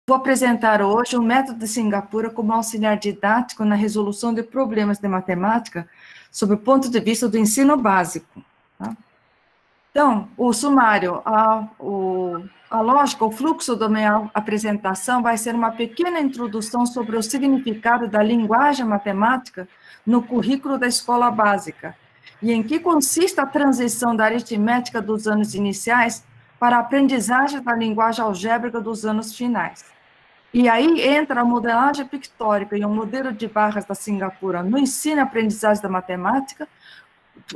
Vou apresentar hoje o método de Singapura como auxiliar didático na resolução de problemas de matemática sob o ponto de vista do ensino básico. Tá? Então, o sumário, a lógica, o fluxo da minha apresentação vai ser uma pequena introdução sobre o significado da linguagem matemática no currículo da escola básica, e em que consiste a transição da aritmética dos anos iniciais para a aprendizagem da linguagem algébrica dos anos finais. E aí entra a modelagem pictórica e o modelo de barras da Singapura no ensino e aprendizagem da matemática,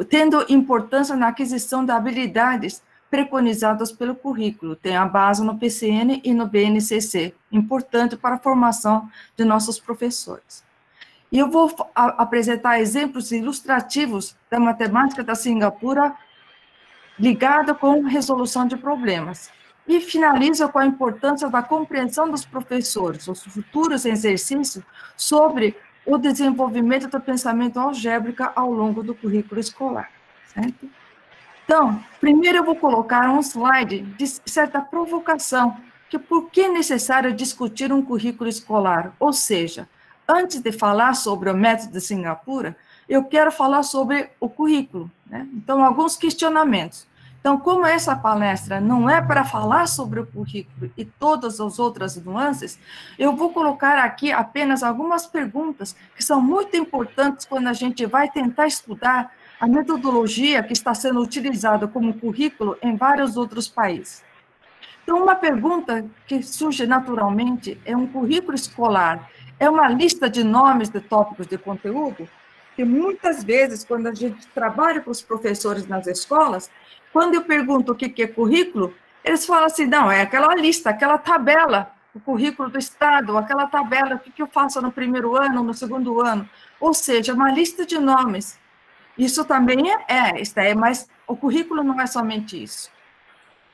tendo importância na aquisição de habilidades preconizadas pelo currículo. Tem a base no PCN e no BNCC, importante para a formação de nossos professores. E eu vou apresentar exemplos ilustrativos da matemática da Singapura ligada com resolução de problemas. E finaliza com a importância da compreensão dos professores, os futuros exercícios, sobre o desenvolvimento do pensamento algébrico ao longo do currículo escolar, certo? Então, primeiro eu vou colocar um slide de certa provocação, que por que é necessário discutir um currículo escolar? Ou seja, antes de falar sobre o método de Singapura, eu quero falar sobre o currículo, né? Então, alguns questionamentos. Então, como essa palestra não é para falar sobre o currículo e todas as outras nuances, eu vou colocar aqui apenas algumas perguntas que são muito importantes quando a gente vai tentar estudar a metodologia que está sendo utilizada como currículo em vários outros países. Então, uma pergunta que surge naturalmente é: um currículo escolar é uma lista de nomes de tópicos de conteúdo? Que muitas vezes, quando a gente trabalha com os professores nas escolas, quando eu pergunto o que é currículo, eles falam assim: não, é aquela lista, aquela tabela, o currículo do Estado, aquela tabela, o que eu faço no primeiro ano, no segundo ano. Ou seja, uma lista de nomes. Isso também mas o currículo não é somente isso.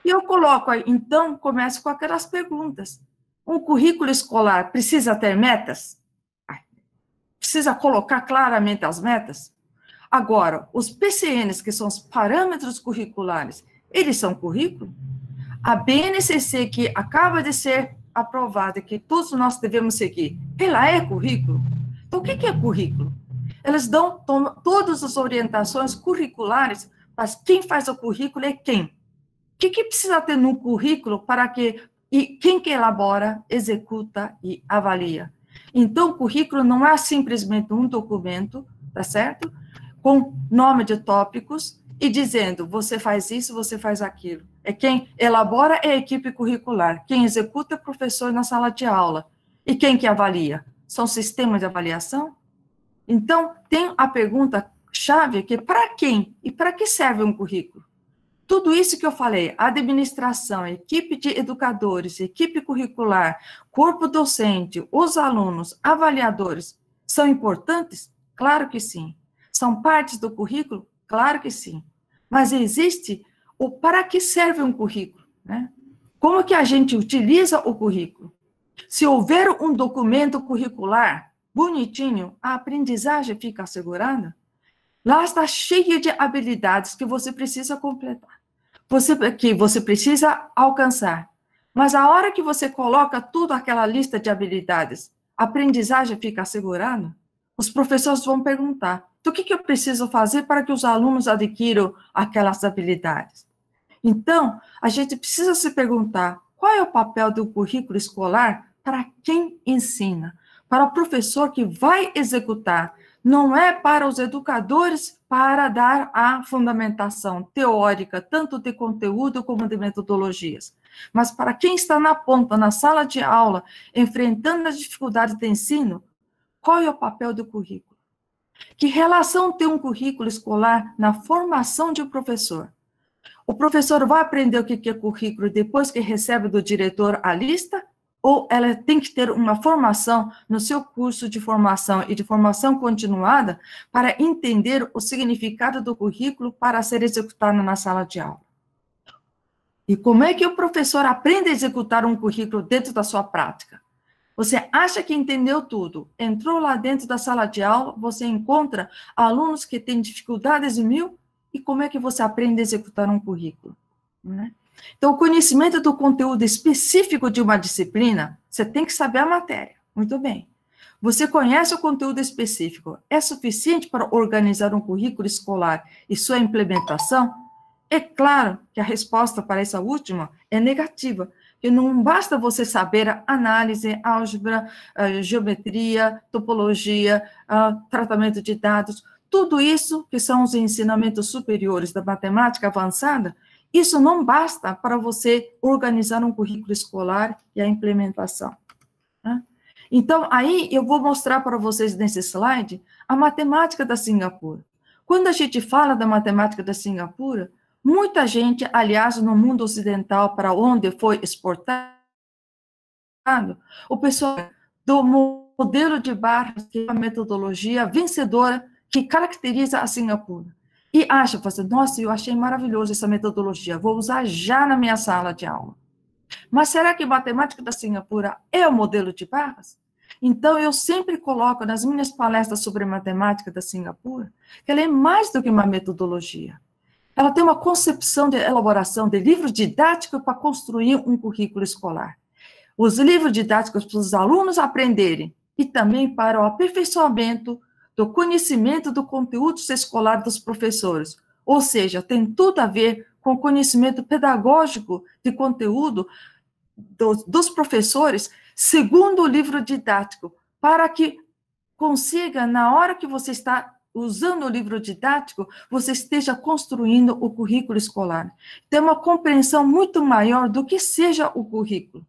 E eu coloco aí, então, começo com aquelas perguntas. Um currículo escolar precisa ter metas? Precisa colocar claramente as metas? Agora, os PCNs, que são os parâmetros curriculares, eles são currículo? A BNCC, que acaba de ser aprovada, que todos nós devemos seguir, ela é currículo? Então, o que é currículo? Elas dão todas as orientações curriculares, mas quem faz o currículo é quem? O que precisa ter no currículo para que... E quem que elabora, executa e avalia? Então, o currículo não é simplesmente um documento, tá certo? Com nome de tópicos e dizendo, você faz isso, você faz aquilo. É quem elabora é a equipe curricular, quem executa é o professor na sala de aula. E quem que avalia? São sistemas de avaliação? Então, tem a pergunta-chave que para quem e para que serve um currículo? Tudo isso que eu falei, administração, equipe de educadores, equipe curricular, corpo docente, os alunos, avaliadores, são importantes? Claro que sim. São partes do currículo? Claro que sim. Mas existe o para que serve um currículo, né? Como que a gente utiliza o currículo? Se houver um documento curricular bonitinho, a aprendizagem fica assegurada? Lá está cheio de habilidades que você precisa completar, que você precisa alcançar. Mas a hora que você coloca tudo aquela lista de habilidades, a aprendizagem fica assegurada? Os professores vão perguntar, então, o que eu preciso fazer para que os alunos adquiram aquelas habilidades? Então, a gente precisa se perguntar, qual é o papel do currículo escolar para quem ensina? Para o professor que vai executar, não é para os educadores para dar a fundamentação teórica, tanto de conteúdo como de metodologias, mas para quem está na ponta, na sala de aula, enfrentando as dificuldades de ensino, qual é o papel do currículo? Que relação tem um currículo escolar na formação de um professor? O professor vai aprender o que é currículo depois que recebe do diretor a lista? Ou ela tem que ter uma formação no seu curso de formação e de formação continuada para entender o significado do currículo para ser executado na sala de aula? E como é que o professor aprende a executar um currículo dentro da sua prática? Você acha que entendeu tudo, entrou lá dentro da sala de aula, você encontra alunos que têm dificuldades em mil, e como é que você aprende a executar um currículo? Né? Então, o conhecimento do conteúdo específico de uma disciplina, você tem que saber a matéria. Muito bem. Você conhece o conteúdo específico, é suficiente para organizar um currículo escolar e sua implementação? É claro que a resposta para essa última é negativa, que não basta você saber a análise, álgebra, geometria, topologia, tratamento de dados, tudo isso que são os ensinamentos superiores da matemática avançada, isso não basta para você organizar um currículo escolar e a implementação. Né? Então, aí eu vou mostrar para vocês nesse slide a matemática da Singapura. Quando a gente fala da matemática da Singapura, muita gente, aliás, no mundo ocidental, para onde foi exportado, o pessoal do modelo de barras, que é a metodologia vencedora que caracteriza a Singapura. E acha, nossa, eu achei maravilhosa essa metodologia, vou usar já na minha sala de aula. Mas será que a matemática da Singapura é o modelo de barras? Então, eu sempre coloco nas minhas palestras sobre matemática da Singapura que ela é mais do que uma metodologia. Ela tem uma concepção de elaboração de livros didáticos para construir um currículo escolar. Os livros didáticos para os alunos aprenderem e também para o aperfeiçoamento do conhecimento do conteúdo escolar dos professores. Ou seja, tem tudo a ver com o conhecimento pedagógico de conteúdo dos professores, segundo o livro didático, para que consiga, na hora que você está usando o livro didático, você esteja construindo o currículo escolar. Tem uma compreensão muito maior do que seja o currículo.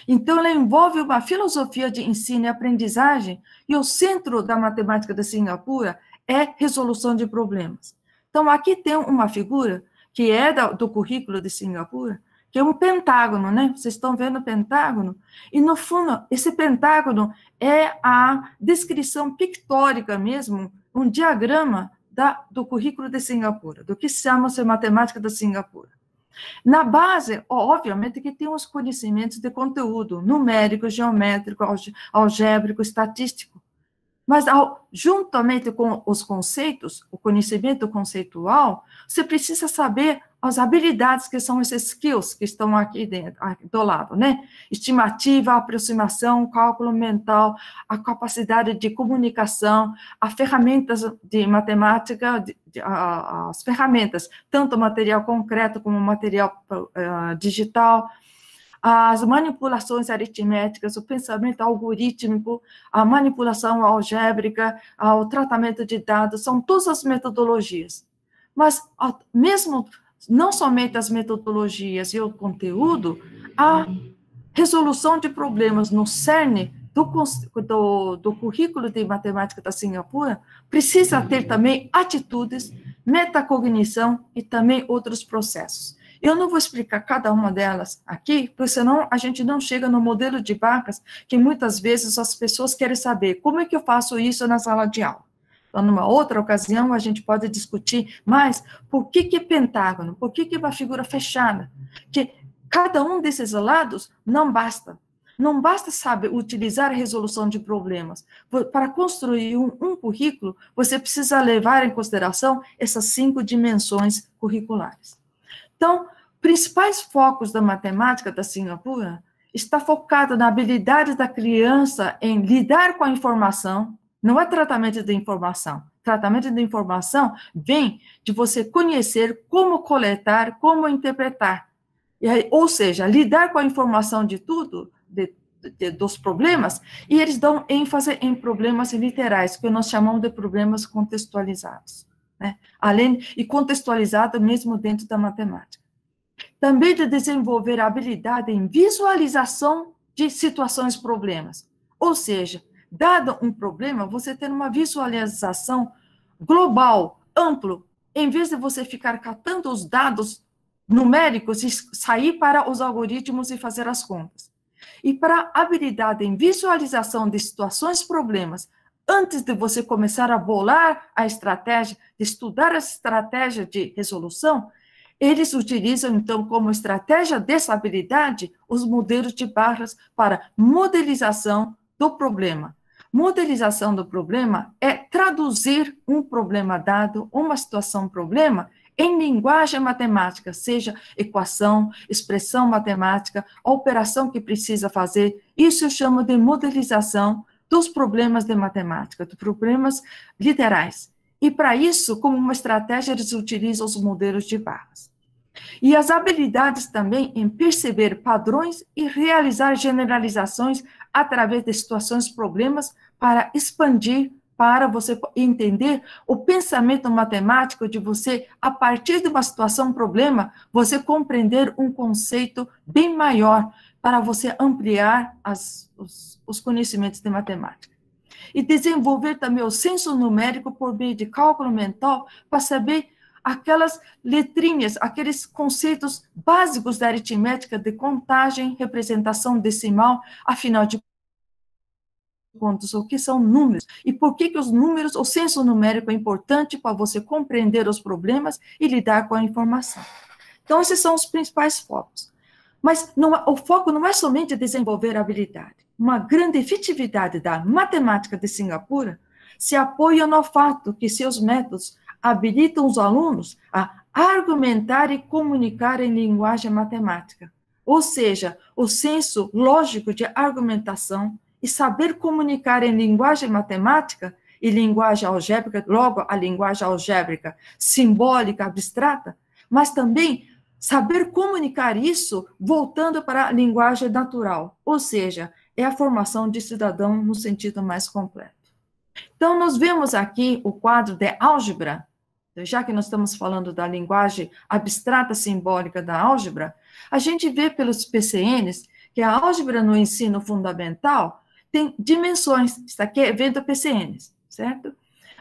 Então, ela envolve uma filosofia de ensino e aprendizagem, e o centro da matemática da Singapura é resolução de problemas. Então, aqui tem uma figura que é do currículo de Singapura, que é um pentágono, né? Vocês estão vendo o pentágono? E, no fundo, esse pentágono é a descrição pictórica mesmo, um diagrama do currículo de Singapura, do que chama-se matemática da Singapura. Na base, obviamente, que tem os conhecimentos de conteúdo, numérico, geométrico, algébrico, estatístico. Mas, juntamente com os conceitos, o conhecimento conceitual, você precisa saber as habilidades que são esses skills que estão aqui dentro, aqui do lado, né? Estimativa, aproximação, cálculo mental, a capacidade de comunicação, as ferramentas de matemática, as ferramentas, tanto material concreto como material digital, as manipulações aritméticas, o pensamento algorítmico, a manipulação algébrica, o tratamento de dados, são todas as metodologias. Mas, mesmo não somente as metodologias e o conteúdo, a resolução de problemas no cerne do currículo de matemática da Singapura precisa ter também atitudes, metacognição e também outros processos. Eu não vou explicar cada uma delas aqui, porque senão a gente não chega no modelo de barras, que muitas vezes as pessoas querem saber como é que eu faço isso na sala de aula. Então, numa outra ocasião, a gente pode discutir mais por que é pentágono, por que é uma figura fechada, que cada um desses lados não basta. Não basta saber utilizar a resolução de problemas. Para construir um currículo, você precisa levar em consideração essas 5 dimensões curriculares. Então, principais focos da matemática da Singapura está focado na habilidade da criança em lidar com a informação. Não é tratamento de informação. Tratamento de informação vem de você conhecer como coletar, como interpretar. Ou seja, lidar com a informação de tudo, dos problemas, e eles dão ênfase em problemas literais, que nós chamamos de problemas contextualizados. Né? E contextualizado mesmo dentro da matemática. Também de desenvolver a habilidade em visualização de situações problemas. Ou seja, dado um problema, você ter uma visualização global, amplo, em vez de você ficar catando os dados numéricos e sair para os algoritmos e fazer as contas. E para a habilidade em visualização de situações problemas, antes de você começar a bolar a estratégia, de estudar a estratégia de resolução, eles utilizam, então, como estratégia dessa habilidade, os modelos de barras para modelização do problema. Modelização do problema é traduzir um problema dado, uma situação problema, em linguagem matemática, seja equação, expressão matemática, a operação que precisa fazer. Isso eu chamo de modelização dos problemas de matemática, dos problemas literais. E para isso, como uma estratégia, eles utilizam os modelos de barras. E as habilidades também em perceber padrões e realizar generalizações através de situações, problemas, para expandir, para você entender o pensamento matemático de você, a partir de uma situação, problema, você compreender um conceito bem maior, para você ampliar os conhecimentos de matemática. E desenvolver também o senso numérico por meio de cálculo mental, para saber aquelas letrinhas, aqueles conceitos básicos da aritmética de contagem, representação decimal, afinal de contas, o que são números, e por que os números, o senso numérico é importante para você compreender os problemas e lidar com a informação. Então, esses são os principais focos. Mas o foco não é somente desenvolver a habilidade. Uma grande efetividade da matemática de Singapura se apoia no fato que seus métodos habilitam os alunos a argumentar e comunicar em linguagem matemática. Ou seja, o senso lógico de argumentação e saber comunicar em linguagem matemática e linguagem algébrica, logo a linguagem algébrica simbólica, abstrata, mas também saber comunicar isso voltando para a linguagem natural, ou seja, é a formação de cidadão no sentido mais completo. Então, nós vemos aqui o quadro de álgebra, já que nós estamos falando da linguagem abstrata simbólica da álgebra, a gente vê pelos PCNs que a álgebra no ensino fundamental tem dimensões, isso aqui é vendo PCNs, certo?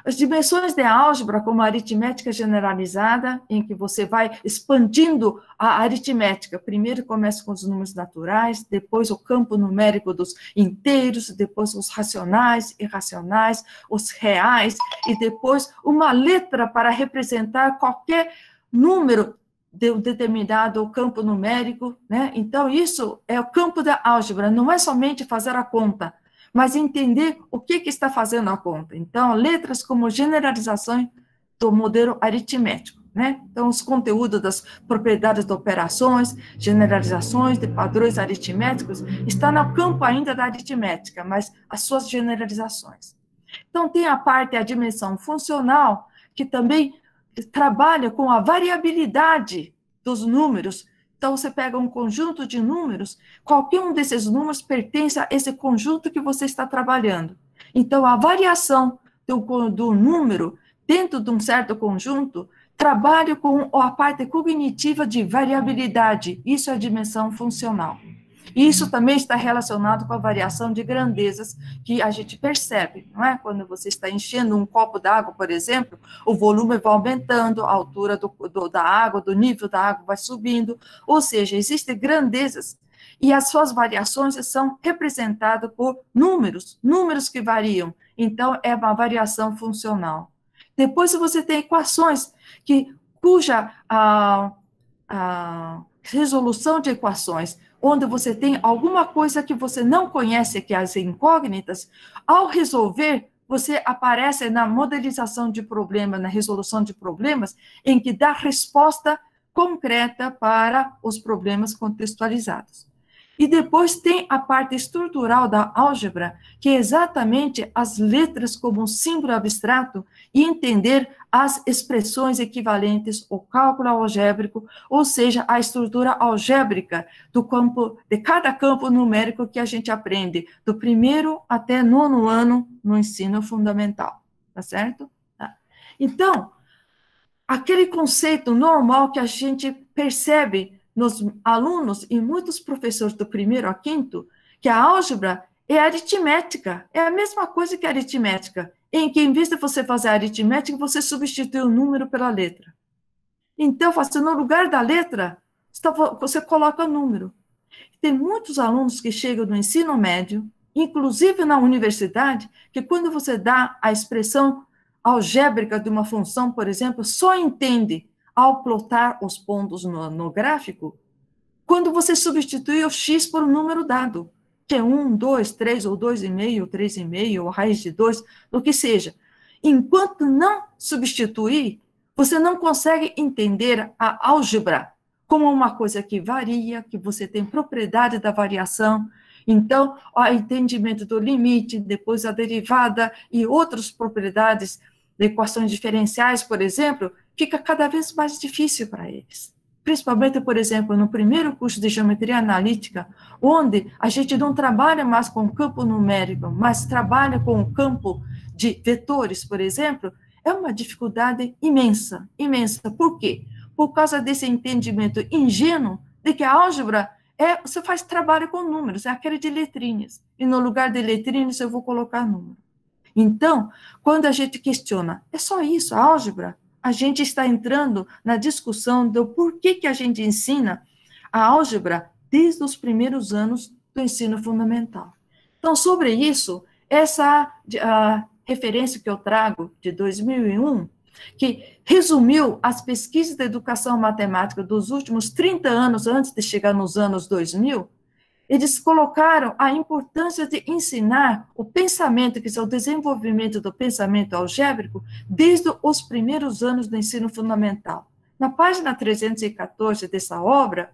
As dimensões da álgebra, como a aritmética generalizada, em que você vai expandindo a aritmética. Primeiro começa com os números naturais, depois o campo numérico dos inteiros, depois os racionais, irracionais, os reais, e depois uma letra para representar qualquer número de um determinado campo numérico, né? Então, isso é o campo da álgebra, não é somente fazer a conta, mas entender o que está fazendo a conta. Então, letras como generalizações do modelo aritmético, né? Então, os conteúdos das propriedades de operações, generalizações de padrões aritméticos, está no campo ainda da aritmética, mas as suas generalizações. Então, tem a parte, a dimensão funcional, que também trabalha com a variabilidade dos números. Então, você pega um conjunto de números, qualquer um desses números pertence a esse conjunto que você está trabalhando. Então, a variação do número dentro de um certo conjunto trabalha com a parte cognitiva de variabilidade. Isso é a dimensão funcional. E isso também está relacionado com a variação de grandezas que a gente percebe, não é? Quando você está enchendo um copo d'água, por exemplo, o volume vai aumentando, a altura da água, do nível da água vai subindo, ou seja, existem grandezas e as suas variações são representadas por números que variam. Então, é uma variação funcional. Depois você tem equações cuja a resolução de equações, onde você tem alguma coisa que você não conhece, que é as incógnitas, ao resolver, você aparece na modelização de problemas, na resolução de problemas, em que dá resposta concreta para os problemas contextualizados. E depois tem a parte estrutural da álgebra, que é exatamente as letras como um símbolo abstrato e entender as expressões equivalentes ao cálculo algébrico, ou seja, a estrutura algébrica de cada campo numérico que a gente aprende, do primeiro até nono ano no ensino fundamental, tá certo? Tá. Então, aquele conceito normal que a gente percebe nos alunos e muitos professores do primeiro a quinto, que a álgebra é aritmética, é a mesma coisa que a aritmética, em que, em vez de você fazer a aritmética, você substitui o número pela letra. Então, no lugar da letra, você coloca o número. Tem muitos alunos que chegam no ensino médio, inclusive na universidade, que quando você dá a expressão algébrica de uma função, por exemplo, só entende ao plotar os pontos no gráfico, quando você substitui o x por um número dado, que é 1, 2, 3, ou 2,5, 3,5, ou raiz de 2, o que seja. Enquanto não substituir, Você não consegue entender a álgebra como uma coisa que varia, que você tem propriedade da variação. Então, o entendimento do limite, depois a derivada e outras propriedades de equações diferenciais, por exemplo, fica cada vez mais difícil para eles. Principalmente, por exemplo, no primeiro curso de geometria analítica, onde a gente não trabalha mais com o campo numérico, mas trabalha com o campo de vetores, por exemplo, é uma dificuldade imensa, imensa. Por quê? Por causa desse entendimento ingênuo de que a álgebra você faz trabalho com números, é aquele de letrinhas. E no lugar de letrinhas eu vou colocar número. Então, quando a gente questiona, é só isso, a álgebra? A gente está entrando na discussão do porquê que a gente ensina a álgebra desde os primeiros anos do ensino fundamental. Então, sobre isso, essa referência que eu trago de 2001, que resumiu as pesquisas da educação matemática dos últimos 30 anos, antes de chegar nos anos 2000, eles colocaram a importância de ensinar o pensamento, que é o desenvolvimento do pensamento algébrico, desde os primeiros anos do ensino fundamental. Na página 314 dessa obra,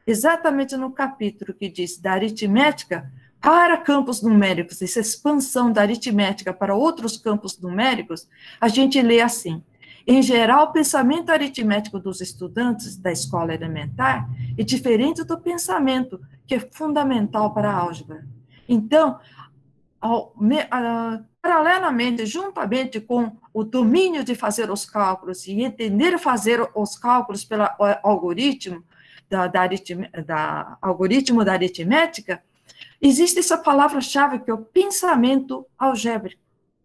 exatamente no capítulo que diz da aritmética para campos numéricos, essa expansão da aritmética para outros campos numéricos, a gente lê assim: em geral, o pensamento aritmético dos estudantes da escola elementar é diferente do pensamento que é fundamental para a álgebra. Então, paralelamente, juntamente com o domínio de fazer os cálculos e entender fazer os cálculos pelo algoritmo algoritmo da aritmética, existe essa palavra-chave que é o pensamento algébrico.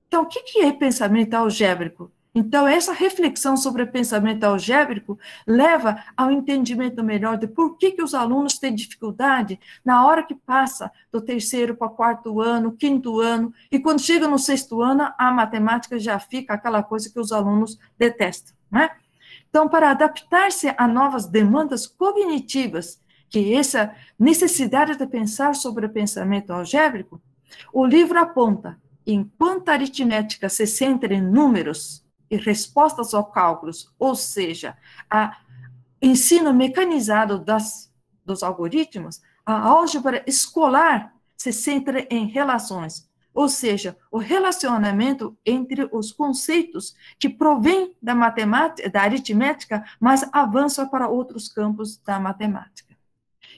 Então, o que é pensamento algébrico? Então, essa reflexão sobre o pensamento algébrico leva ao entendimento melhor de por que os alunos têm dificuldade na hora que passa do terceiro para o quarto ano, quinto ano, e quando chega no sexto ano, a matemática já fica aquela coisa que os alunos detestam, né? Então, para adaptar-se a novas demandas cognitivas, que essa necessidade de pensar sobre o pensamento algébrico, o livro aponta, enquanto a aritmética se centra em números e respostas aos cálculos, ou seja, o ensino mecanizado dos algoritmos, a álgebra escolar se centra em relações, ou seja, o relacionamento entre os conceitos que provém da matemática, da aritmética, mas avança para outros campos da matemática.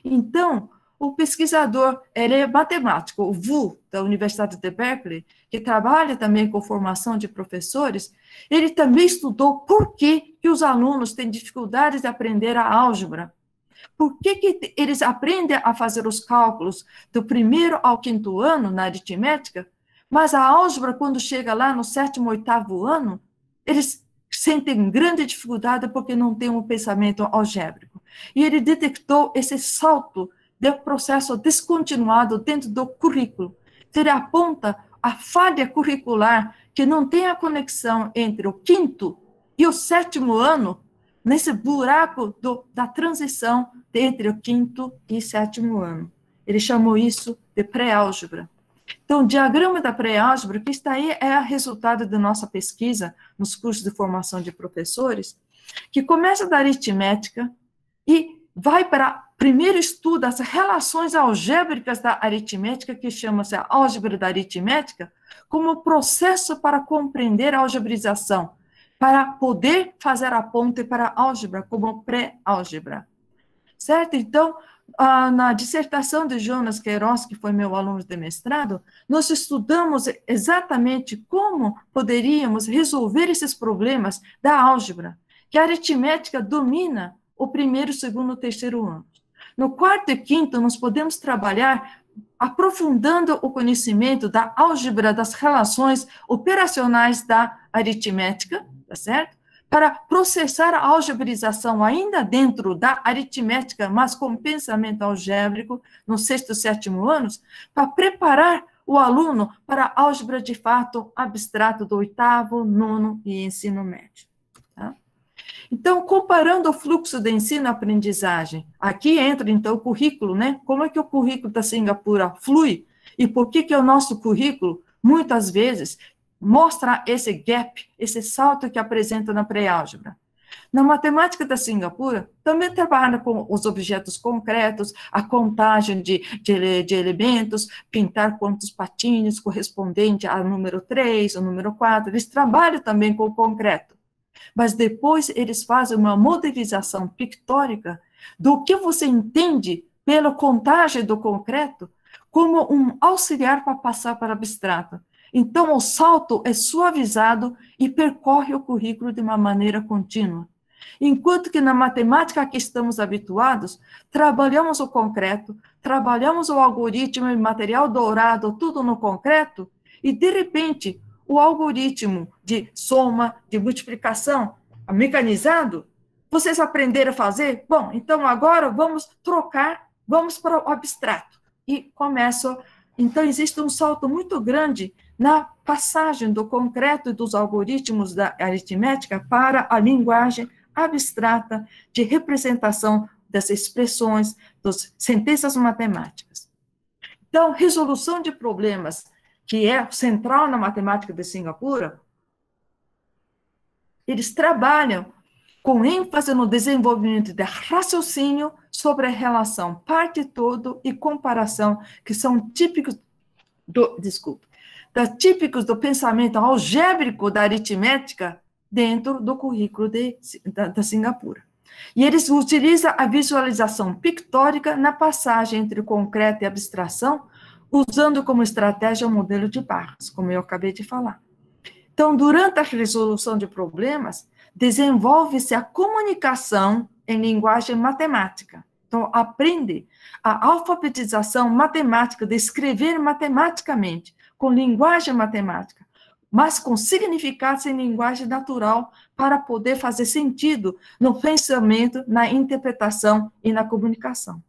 Então, o pesquisador, ele é matemático, o Wu, da Universidade de Berkeley, que trabalha também com formação de professores, ele também estudou por que os alunos têm dificuldades de aprender a álgebra. Por que eles aprendem a fazer os cálculos do primeiro ao quinto ano na aritmética, mas a álgebra, quando chega lá no sétimo, oitavo ano, eles sentem grande dificuldade porque não têm um pensamento algébrico. E ele detectou esse salto do processo descontinuado dentro do currículo. Ele aponta a falha curricular que não tem a conexão entre o quinto e o sétimo ano, nesse buraco da transição entre o quinto e sétimo ano. Ele chamou isso de pré-álgebra. Então, o diagrama da pré-álgebra, que está aí, é resultado da nossa pesquisa nos cursos de formação de professores, que começa da aritmética e vai para primeiro estudo as relações algébricas da aritmética, que chama-se a álgebra da aritmética, como processo para compreender a algebrização, para poder fazer a ponte para a álgebra como pré-álgebra. Certo? Então, na dissertação de Jonas Queiroz, que foi meu aluno de mestrado, nós estudamos exatamente como poderíamos resolver esses problemas da álgebra, que a aritmética domina o primeiro, segundo, terceiro ano. No quarto e quinto, nós podemos trabalhar aprofundando o conhecimento da álgebra das relações operacionais da aritmética, tá certo? Para processar a algebrização ainda dentro da aritmética, mas com pensamento algébrico, no sexto e sétimo anos, para preparar o aluno para a álgebra de fato abstrato do oitavo, nono e ensino médio. Tá? Então, comparando o fluxo de ensino-aprendizagem, aqui entra, então, o currículo, né? Como é que o currículo da Singapura flui e por que o nosso currículo, muitas vezes, mostra esse gap, esse salto que apresenta na pré-álgebra. Na matemática da Singapura, também trabalha com os objetos concretos, a contagem de elementos, pintar quantos patinhos correspondente ao número 3, ao número 4, eles trabalham também com o concreto. Mas depois eles fazem uma modelização pictórica do que você entende pela contagem do concreto como um auxiliar para passar para o abstrato. Então, o salto é suavizado e percorre o currículo de uma maneira contínua. Enquanto que na matemática a que estamos habituados, trabalhamos o concreto, trabalhamos o algoritmo e material dourado, tudo no concreto, e de repente o algoritmo de soma, de multiplicação, mecanizado, vocês aprenderam a fazer? Bom, então agora vamos trocar, vamos para o abstrato. E começam. Então, existe um salto muito grande na passagem do concreto e dos algoritmos da aritmética para a linguagem abstrata de representação das expressões, das sentenças matemáticas. Então, resolução de problemas, que é central na matemática de Singapura, eles trabalham com ênfase no desenvolvimento de raciocínio sobre a relação parte-todo e comparação, que são típicos típicos do pensamento algébrico da aritmética dentro do currículo da Singapura. E eles utilizam a visualização pictórica na passagem entre concreto e abstração, usando como estratégia o modelo de barras, como eu acabei de falar. Então, durante a resolução de problemas, desenvolve-se a comunicação em linguagem matemática. Então, aprende a alfabetização matemática, de escrever matematicamente, com linguagem matemática, mas com significados em linguagem natural, para poder fazer sentido no pensamento, na interpretação e na comunicação.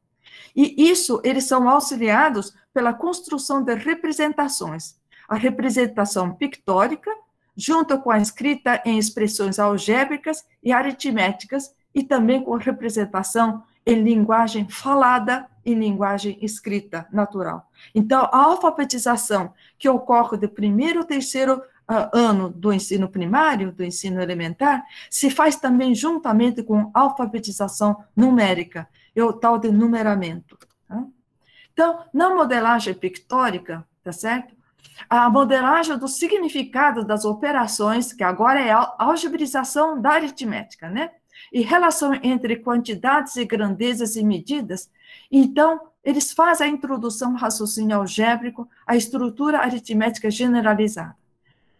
E isso, eles são auxiliados pela construção de representações. A representação pictórica, junto com a escrita em expressões algébricas e aritméticas, e também com a representação em linguagem falada e linguagem escrita natural. Então, a alfabetização que ocorre do primeiro ao terceiro ano do ensino primário, do ensino elementar, se faz também juntamente com a alfabetização numérica, e o tal de numeramento. Tá? Então, na modelagem pictórica, tá certo? A modelagem do significado das operações, que agora é a algebrização da aritmética, né? E relação entre quantidades e grandezas e medidas. Então, eles fazem a introdução ao raciocínio algébrico, a estrutura aritmética generalizada.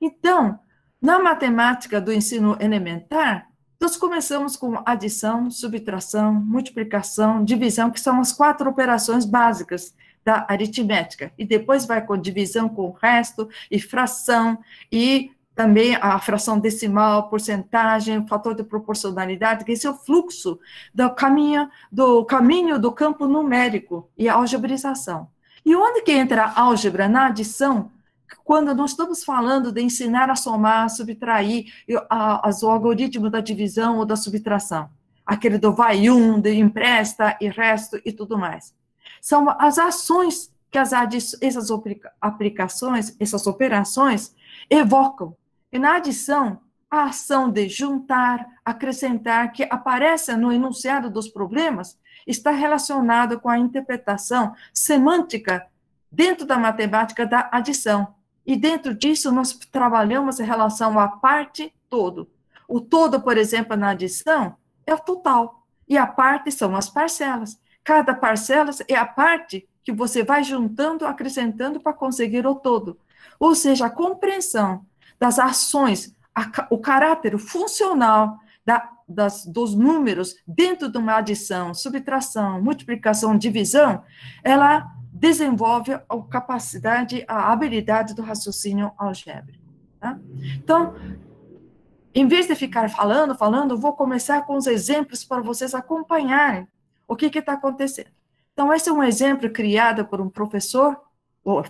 Então, na matemática do ensino elementar, nós começamos com adição, subtração, multiplicação, divisão, que são as 4 operações básicas da aritmética, e depois vai com divisão com o resto, e fração, e também a fração decimal, porcentagem, o fator de proporcionalidade, que esse é o fluxo do caminho do campo numérico e a algebrização. E onde que entra a álgebra? Na adição, quando nós estamos falando de ensinar a somar, subtrair, o algoritmo da divisão ou da subtração, aquele do vai de empresta e resto e tudo mais. São as ações que essas aplicações, essas operações evocam. E na adição, a ação de juntar, acrescentar, que aparece no enunciado dos problemas, está relacionada com a interpretação semântica dentro da matemática da adição. E dentro disso, nós trabalhamos em relação à parte todo. O todo, por exemplo, na adição, é o total. E a parte são as parcelas. Cada parcela é a parte que você vai juntando, acrescentando para conseguir o todo. Ou seja, a compreensão das ações, o caráter funcional dos números dentro de uma adição, subtração, multiplicação, divisão, ela desenvolve a capacidade, a habilidade do raciocínio algébrico. Tá? Então, em vez de ficar falando, eu vou começar com os exemplos para vocês acompanharem o que está acontecendo. Então, esse é um exemplo criado por um professor,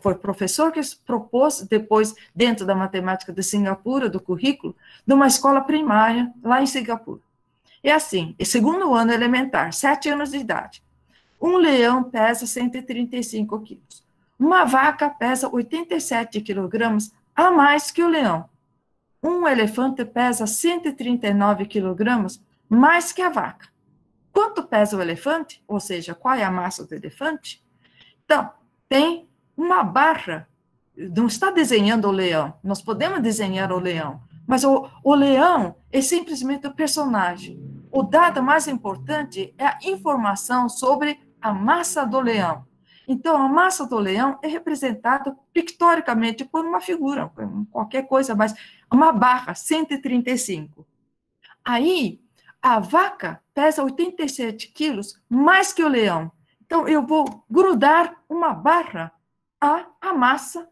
foi o professor que propôs, depois, dentro da matemática de Singapura, do currículo, de uma escola primária, lá em Singapura. É assim, segundo ano elementar, 7 anos de idade. Um leão pesa 135 quilos. Uma vaca pesa 87 quilogramas a mais que o leão. um elefante pesa 139 quilogramas mais que a vaca. Quanto pesa o elefante? Ou seja, qual é a massa do elefante? Então, tem uma barra. Não está desenhando o leão. Nós podemos desenhar o leão, mas o leão é simplesmente o personagem. O dado mais importante é a informação sobre a massa do leão. Então, a massa do leão é representada pictoricamente por uma figura, qualquer coisa, mas uma barra, 135. Aí, a vaca pesa 87 quilos mais que o leão. Então, eu vou grudar uma barra à massa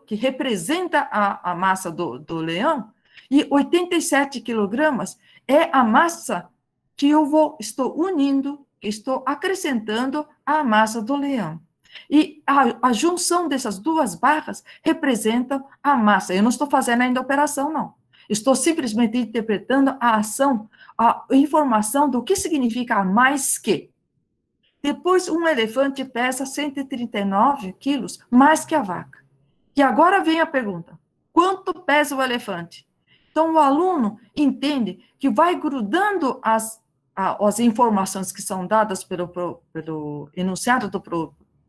que representa a massa do leão, e 87 quilogramas é a massa que estou unindo, estou acrescentando à massa do leão. E a junção dessas duas barras representa a massa. Eu não estou fazendo ainda a operação, não. Estou simplesmente interpretando a ação, a informação do que significa mais que. Depois, um elefante pesa 139 quilos mais que a vaca. E agora vem a pergunta: quanto pesa o elefante? Então, o aluno entende que vai grudando as informações que são dadas pelo enunciado do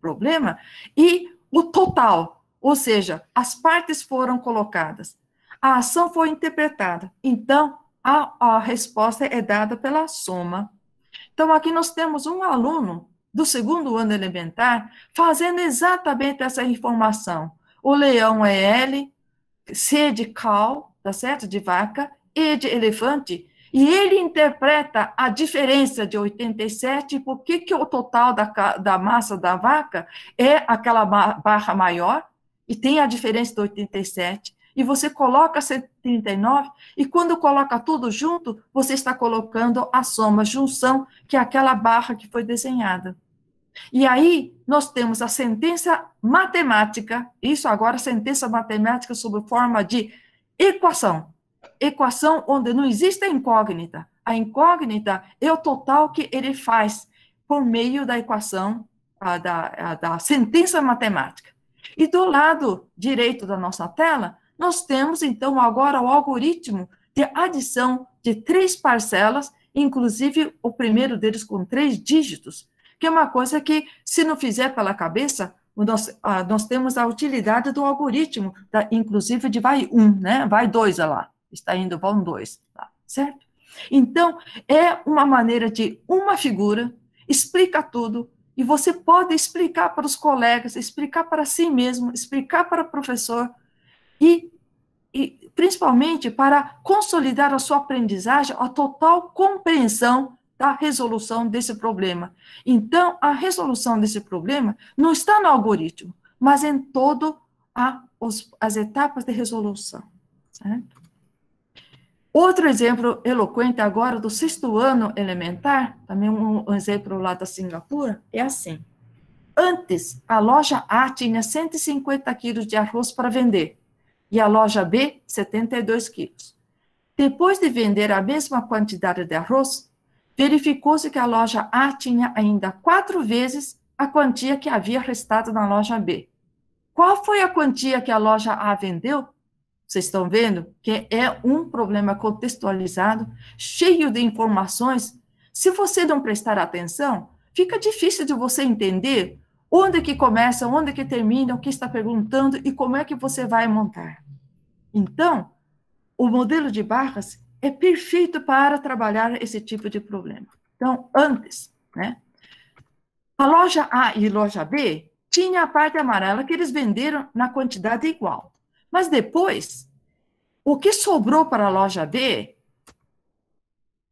problema e o total, ou seja, as partes foram colocadas, a ação foi interpretada, então a resposta é dada pela soma. Então, aqui nós temos um aluno do segundo ano elementar fazendo exatamente essa informação. O leão é L, C de cal, tá certo? De vaca, E de elefante, e ele interpreta a diferença de 87, por que o total da massa da vaca é aquela barra maior, e tem a diferença de 87, e você coloca 139, e quando coloca tudo junto, você está colocando a soma, junção, que é aquela barra que foi desenhada. E aí, nós temos a sentença matemática, isso agora, sentença matemática sob forma de equação. Equação onde não existe a incógnita. A incógnita é o total que ele faz por meio da equação, da sentença matemática. E do lado direito da nossa tela, nós temos, então, agora o algoritmo de adição de 3 parcelas, inclusive o primeiro deles com 3 dígitos, que é uma coisa que, se não fizer pela cabeça, nós temos a utilidade do algoritmo, inclusive de vai 1, né? Vai 2 lá, está indo, vão 2, tá? Certo? Então, é uma maneira de uma figura, explica tudo, e você pode explicar para os colegas, explicar para si mesmo, explicar para o professor, e principalmente para consolidar a sua aprendizagem, a total compreensão da resolução desse problema. Então, a resolução desse problema não está no algoritmo, mas em todas as etapas de resolução. Certo? Outro exemplo eloquente agora do 6º ano elementar, também um exemplo lá da Singapura, é assim. Antes, a loja A tinha 150 quilos de arroz para vender, e a loja B, 72 quilos. Depois de vender a mesma quantidade de arroz, verificou-se que a loja A tinha ainda 4 vezes a quantia que havia restado na loja B. Qual foi a quantia que a loja A vendeu? Vocês estão vendo que é um problema contextualizado, cheio de informações. Se você não prestar atenção, fica difícil de você entender onde que começa, onde que termina, o que está perguntando e como é que você vai montar. Então, o modelo de barras é perfeito para trabalhar esse tipo de problema. Então, antes, né, a loja A e loja B tinha a parte amarela que eles venderam na quantidade igual. Mas depois, o que sobrou para a loja B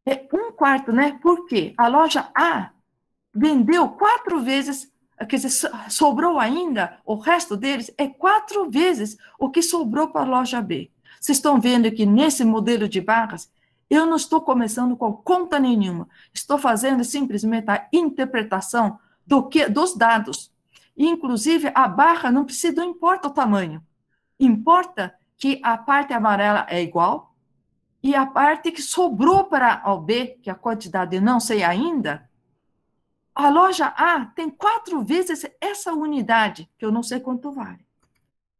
é 1/4, né? Porque a loja A vendeu 4 vezes, quer dizer, sobrou ainda, o resto deles é 4 vezes o que sobrou para a loja B. Vocês estão vendo que nesse modelo de barras, eu não estou começando com conta nenhuma, estou fazendo simplesmente a interpretação dos dados. Inclusive, a barra não importa o tamanho, importa que a parte amarela é igual e a parte que sobrou para o B, que a quantidade não sei ainda, a loja A tem 4 vezes essa unidade, que eu não sei quanto vale.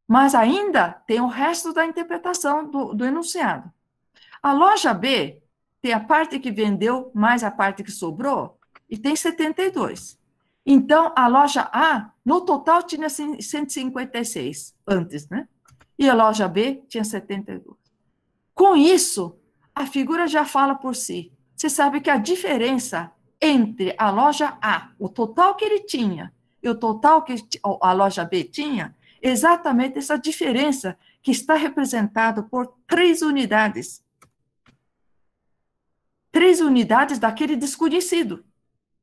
Mas ainda tem o resto da interpretação do enunciado. A loja B tem a parte que vendeu mais a parte que sobrou, e tem 72. Então, a loja A, no total, tinha 156 antes, né? E a loja B tinha 72. Com isso, a figura já fala por si. Você sabe que a diferença entre a loja A, o total que ele tinha, e o total que a loja B tinha, exatamente essa diferença que está representada por 3 unidades. 3 unidades daquele desconhecido.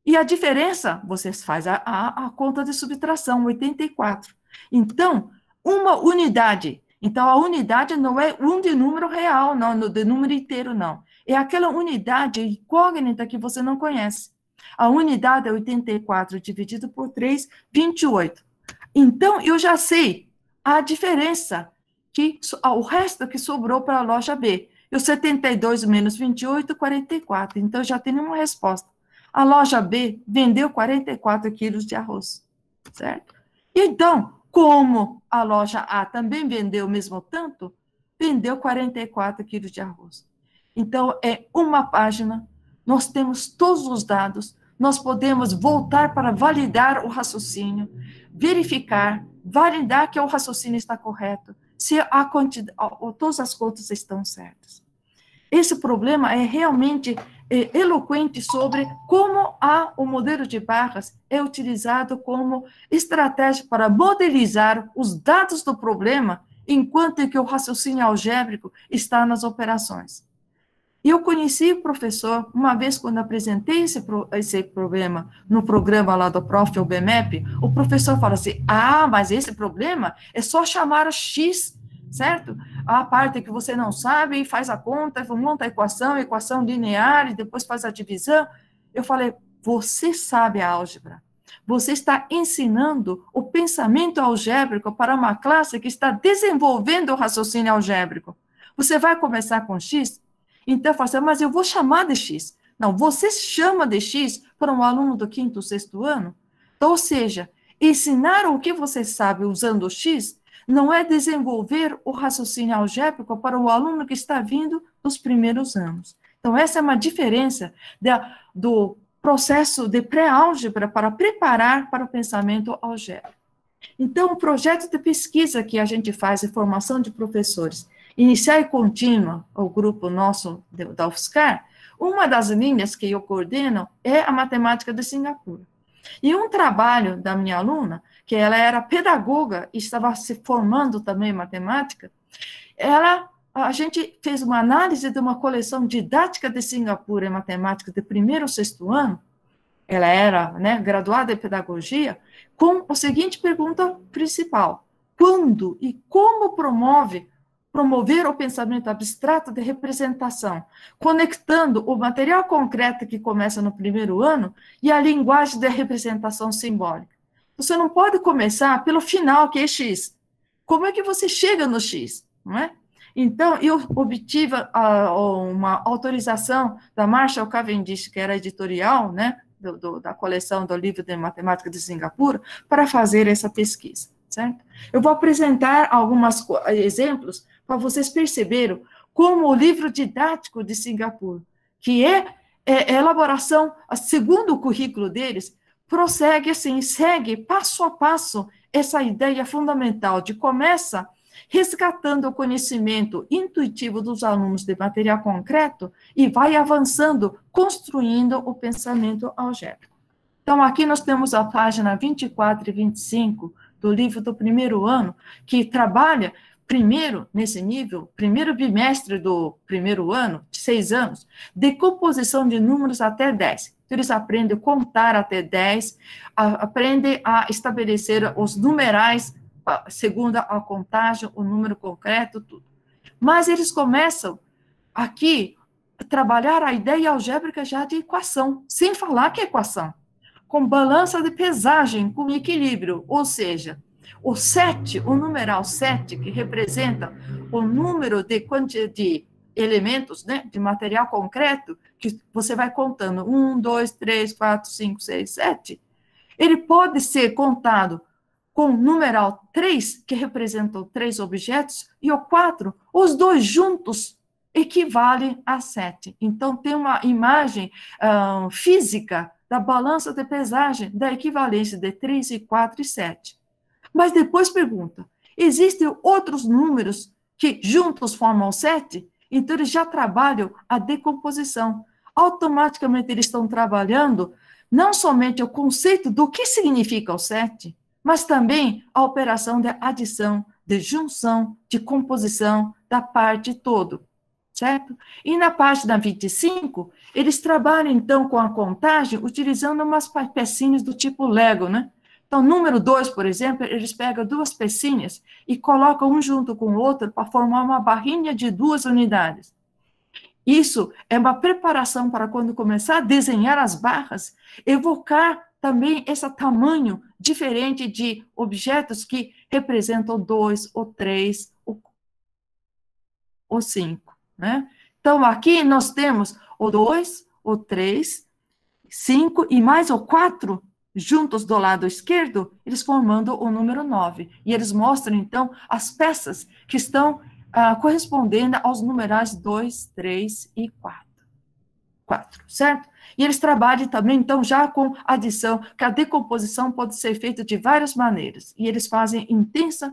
E a diferença, vocês fazem a conta de subtração, 84. Então, uma unidade. Então, a unidade não é um de número real, não, de número inteiro, não. É aquela unidade incógnita que você não conhece. A unidade é 84 dividido por 3, 28. Então, eu já sei a diferença, o resto que sobrou para a loja B. E o 72 menos 28, 44. Então, já tenho uma resposta. A loja B vendeu 44 quilos de arroz, certo? Então, como a loja A também vendeu o mesmo tanto, vendeu 44 quilos de arroz. Então, é uma página, nós temos todos os dados, nós podemos voltar para validar o raciocínio, verificar, validar que o raciocínio está correto, se todas as contas estão certas. Esse problema é realmente eloquente sobre como o modelo de barras é utilizado como estratégia para modelizar os dados do problema, enquanto que o raciocínio algébrico está nas operações. E eu conheci o professor, uma vez quando apresentei esse problema no programa lá do Prof. BMAP, o professor fala assim, mas esse problema é só chamar X, certo? A parte que você não sabe, faz a conta, monta a equação linear, e depois faz a divisão. Eu falei, você sabe a álgebra. Você está ensinando o pensamento algébrico para uma classe que está desenvolvendo o raciocínio algébrico. Você vai começar com X? Então, eu falo assim, mas eu vou chamar de X. Não, você chama de X para um aluno do 5º, 6º ano? Então, ou seja, ensinar o que você sabe usando o X não é desenvolver o raciocínio algébrico para o aluno que está vindo dos primeiros anos. Então, essa é uma diferença do processo de pré-álgebra para preparar para o pensamento algébrico. Então, o projeto de pesquisa que a gente faz em formação de professores, inicial e contínua, o grupo nosso da UFSCar, uma das linhas que eu coordeno é a matemática de Singapura. E um trabalho da minha aluna, que ela era pedagoga e estava se formando também em matemática, a gente fez uma análise de uma coleção didática de Singapura em matemática de 1º ao 6º ano, ela era, né, graduada em pedagogia, com a seguinte pergunta principal: quando e como promover o pensamento abstrato de representação, conectando o material concreto que começa no 1º ano e a linguagem de representação simbólica? Você não pode começar pelo final, que é X. Como é que você chega no X? Não é? Então, eu obtive uma autorização da Marshall Cavendish, que era editorial, né, da coleção do livro de matemática de Singapura, para fazer essa pesquisa, certo? Eu vou apresentar alguns exemplos para vocês perceberem como o livro didático de Singapura, que é elaboração, segundo o currículo deles, prossegue assim, segue passo a passo essa ideia fundamental de começa resgatando o conhecimento intuitivo dos alunos de material concreto e vai avançando, construindo o pensamento algébrico. Então, aqui nós temos a página 24 e 25 do livro do 1º ano, que trabalha, primeiro, nesse nível, primeiro bimestre do 1º ano, de 6 anos, decomposição de números até 10. Então, eles aprendem a contar até 10, aprendem a estabelecer os numerais segundo a contagem, o número concreto, tudo. Mas eles começam aqui a trabalhar a ideia algébrica já de equação, sem falar que é equação, com balança de pesagem, com equilíbrio, ou seja, o 7, o numeral 7, que representa o número de elementos, né, de material concreto, que você vai contando, 1, 2, 3, 4, 5, 6, 7, ele pode ser contado com o numeral 3, que representam 3 objetos, e o 4, os dois juntos equivalem a 7. Então, tem uma imagem física da balança de pesagem da equivalência de 3, e 4 e 7. Mas depois pergunta, existem outros números que juntos formam 7? Então, eles já trabalham a decomposição. Automaticamente, eles estão trabalhando não somente o conceito do que significa o 7, mas também a operação de adição, de junção, de composição da parte todo, certo? E na página 25, eles trabalham, então, com a contagem, utilizando umas pecinhas do tipo Lego, né? Então, número 2, por exemplo, eles pegam 2 pecinhas e colocam um junto com o outro para formar uma barrinha de 2 unidades. Isso é uma preparação para quando começar a desenhar as barras, evocar também esse tamanho diferente de objetos que representam 2, ou 3, ou 5, né? Então, aqui nós temos o 2, o 3, 5 e mais o 4 juntos do lado esquerdo, eles formando o número 9. E eles mostram, então, as peças que estão correspondendo aos numerais 2, 3 e 4, certo? E eles trabalham também, então, já com adição, que a decomposição pode ser feita de várias maneiras. E eles fazem intensa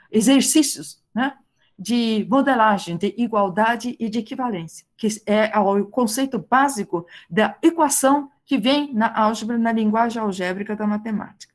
exercícios, né, de modelagem, de igualdade e de equivalência, que é o conceito básico da equação que vem na álgebra, na linguagem algébrica da matemática.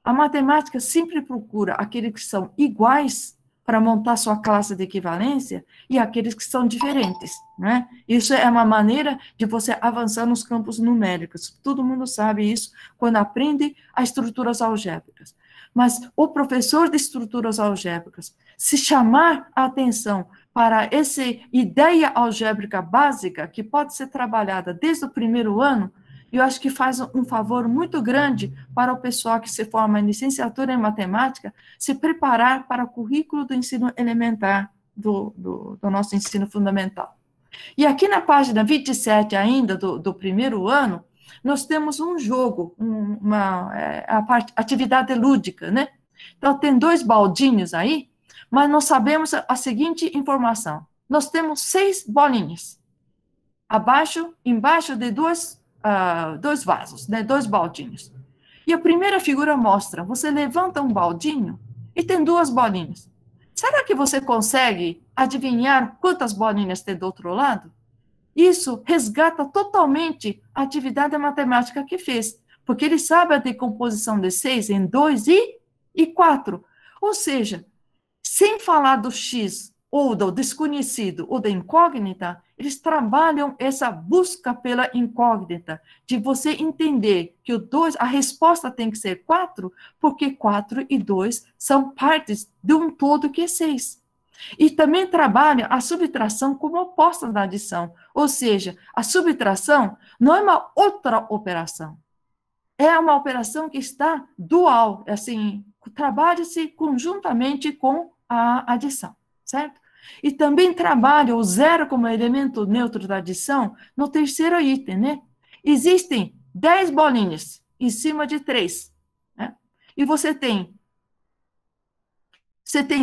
A matemática sempre procura aqueles que são iguais para montar sua classe de equivalência e aqueles que são diferentes, né? Isso é uma maneira de você avançar nos campos numéricos. Todo mundo sabe isso quando aprende as estruturas algébricas. Mas o professor de estruturas algébricas, se chamar a atenção para essa ideia algébrica básica, que pode ser trabalhada desde o primeiro ano, eu acho que faz um favor muito grande para o pessoal que se forma em licenciatura em matemática se preparar para o currículo do ensino elementar do nosso ensino fundamental. E aqui na página 27 ainda do primeiro ano, nós temos um jogo, uma atividade lúdica, né? Então, tem 2 baldinhos aí, mas nós sabemos a seguinte informação. Nós temos 6 bolinhas, embaixo de 2 vasos, né, 2 baldinhos. E a primeira figura mostra, você levanta um baldinho e tem 2 bolinhas. Será que você consegue adivinhar quantas bolinhas tem do outro lado? Isso resgata totalmente a atividade matemática que fez, porque ele sabe a decomposição de 6 em 2 e 4. Ou seja, sem falar do X, ou do desconhecido, ou da incógnita, eles trabalham essa busca pela incógnita, de você entender que a resposta tem que ser 4, porque 4 e 2 são partes de um todo que é 6. E também trabalha a subtração como oposta da adição, ou seja, a subtração não é uma outra operação, é uma operação que está dual, assim, trabalha-se conjuntamente com a adição, certo? E também trabalha o zero como elemento neutro da adição no terceiro item, né? Existem 10 bolinhas em cima de 3, né? E você tem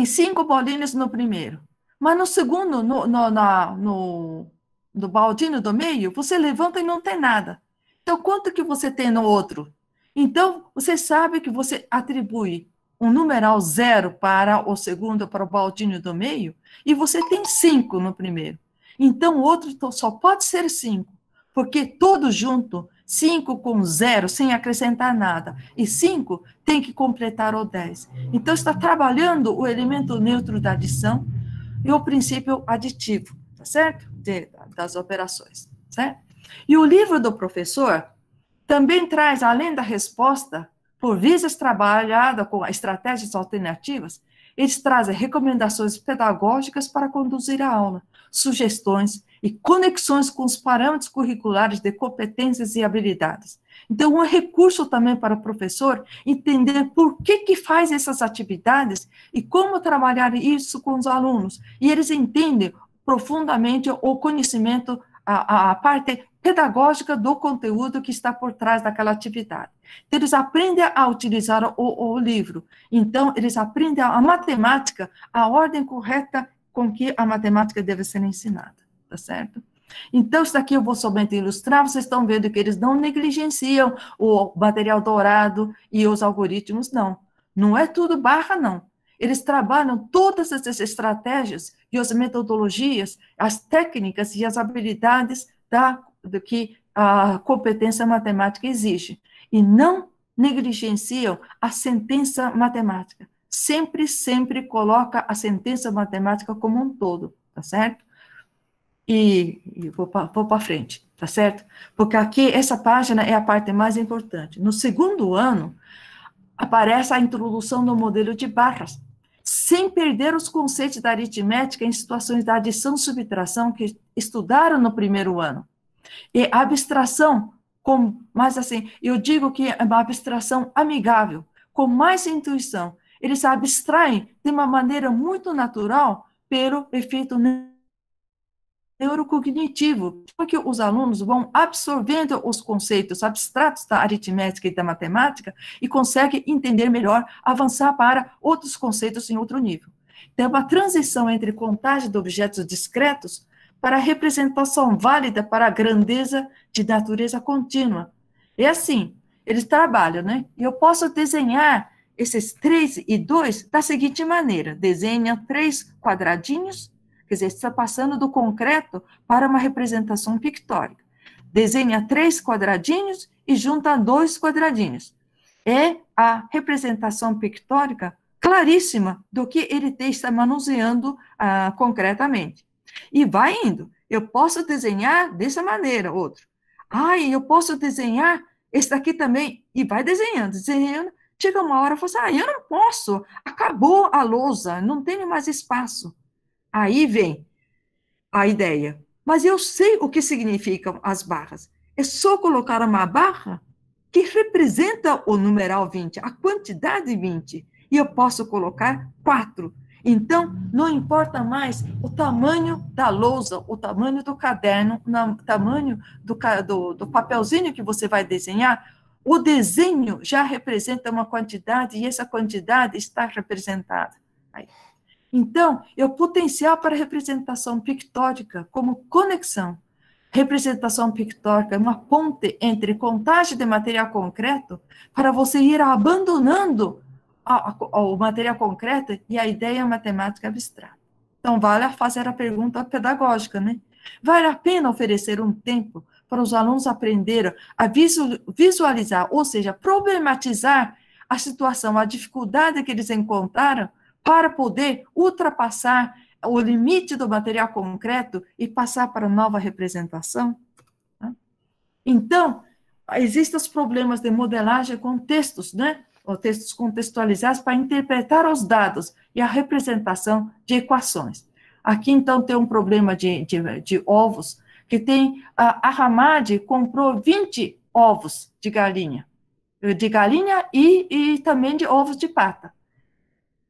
5 bolinhas no primeiro, mas no segundo, no baldinho do meio, você levanta e não tem nada. Então, quanto que você tem no outro? Então, você sabe que você atribui um numeral 0 para o segundo, para o baldinho do meio, e você tem 5 no primeiro. Então, o outro só pode ser 5, porque todo junto, 5 com 0, sem acrescentar nada, e 5 tem que completar o 10. Então, está trabalhando o elemento neutro da adição e o princípio aditivo, tá certo? Das operações, certo? E o livro do professor também traz, além da resposta, por vezes trabalhada com estratégias alternativas, eles trazem recomendações pedagógicas para conduzir a aula, sugestões e conexões com os parâmetros curriculares de competências e habilidades. Então, um recurso também para o professor entender por que faz essas atividades e como trabalhar isso com os alunos. E eles entendem profundamente o conhecimento a parte pedagógica do conteúdo que está por trás daquela atividade. Então, eles aprendem a utilizar o livro. Então, eles aprendem a matemática, a ordem correta com que a matemática deve ser ensinada, tá certo? Então, isso daqui eu vou somente ilustrar, vocês estão vendo que eles não negligenciam o material dourado e os algoritmos, não. Não é tudo barra, não. Eles trabalham todas essas estratégias e as metodologias, as técnicas e as habilidades do que a competência matemática exige. E não negligenciam a sentença matemática. Sempre, sempre coloca a sentença matemática como um todo, tá certo? E vou para frente, tá certo? Porque aqui, essa página é a parte mais importante. No segundo ano, aparece a introdução do modelo de barras, sem perder os conceitos da aritmética em situações da adição e subtração que estudaram no primeiro ano. E a abstração, mas assim, eu digo que é uma abstração amigável, com mais intuição. Eles se abstraem de uma maneira muito natural pelo efeito neurocognitivo, porque os alunos vão absorvendo os conceitos abstratos da aritmética e da matemática e conseguem entender melhor, avançar para outros conceitos em outro nível. Então, uma transição entre contagem de objetos discretos para a representação válida para a grandeza de natureza contínua. É assim, eles trabalham, né? E eu posso desenhar esses 3 e 2 da seguinte maneira: desenha 3 quadradinhos, quer dizer, está passando do concreto para uma representação pictórica. Desenha 3 quadradinhos e junta 2 quadradinhos. É a representação pictórica claríssima do que ele está manuseando concretamente. E vai indo. Eu posso desenhar dessa maneira, outro. Eu posso desenhar esse daqui também. E vai desenhando, desenhando. Chega uma hora e fala assim, eu não posso. Acabou a lousa, não tenho mais espaço. Aí vem a ideia. Mas eu sei o que significam as barras. É só colocar uma barra que representa o numeral 20, a quantidade 20. E eu posso colocar 4. Então, não importa mais o tamanho da lousa, o tamanho do caderno, o tamanho do papelzinho que você vai desenhar, o desenho já representa uma quantidade e essa quantidade está representada. Aí. Então, é o potencial para representação pictórica como conexão. Representação pictórica é uma ponte entre contagem de material concreto para você ir abandonando o material concreto e a ideia matemática abstrata. Então, vale fazer a pergunta pedagógica, né? Vale a pena oferecer um tempo para os alunos aprenderem a visualizar, ou seja, problematizar a situação, a dificuldade que eles encontraram para poder ultrapassar o limite do material concreto e passar para nova representação? Então, existem os problemas de modelagem com textos, né? Ou textos contextualizados para interpretar os dados e a representação de equações. Aqui, então, tem um problema de ovos, que tem, a Hamad comprou 20 ovos de galinha e também de ovos de pata.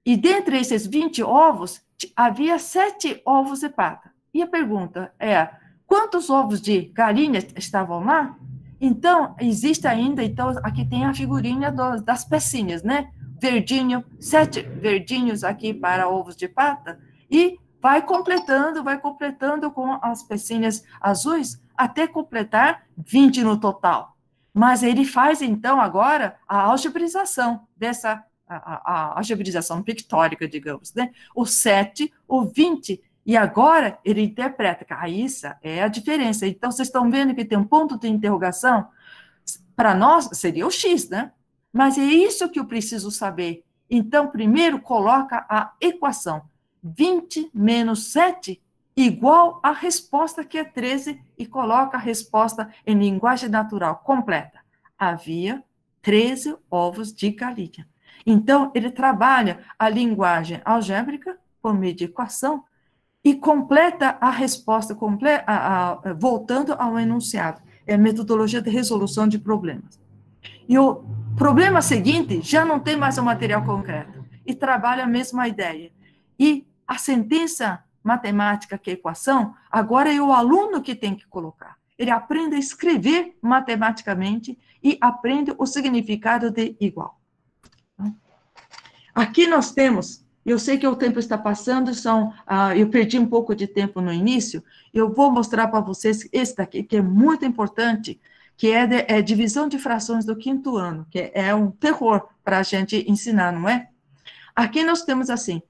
E dentre esses 20 ovos, havia 7 ovos de pata. E a pergunta é, quantos ovos de galinha estavam lá? Então, existe ainda, então, aqui tem a figurinha das pecinhas, né? Verdinho, 7 verdinhos aqui para ovos de pata, e vai completando com as pecinhas azuis, até completar 20 no total. Mas ele faz, então, agora, a algebraização a algebraização pictórica, digamos, né? O 7, o 20, e agora ele interpreta, isso é a diferença. Então, vocês estão vendo que tem um ponto de interrogação? Para nós, seria o X, né? Mas é isso que eu preciso saber. Então, primeiro, coloca a equação 20 menos 7 igual à resposta, que é 13, e coloca a resposta em linguagem natural completa. Havia 13 ovos de galinha. Então, ele trabalha a linguagem algébrica, por meio de equação, e completa a resposta, voltando ao enunciado. É a metodologia de resolução de problemas. E o problema seguinte já não tem mais o material concreto, e trabalha a mesma ideia. E a sentença matemática, que é equação, agora é o aluno que tem que colocar. Ele aprende a escrever matematicamente e aprende o significado de igual. Aqui nós temos, eu sei que o tempo está passando, eu perdi um pouco de tempo no início, eu vou mostrar para vocês esse daqui, que é muito importante, que é divisão de frações do 5º ano, que é um terror para a gente ensinar, não é? Aqui nós temos assim,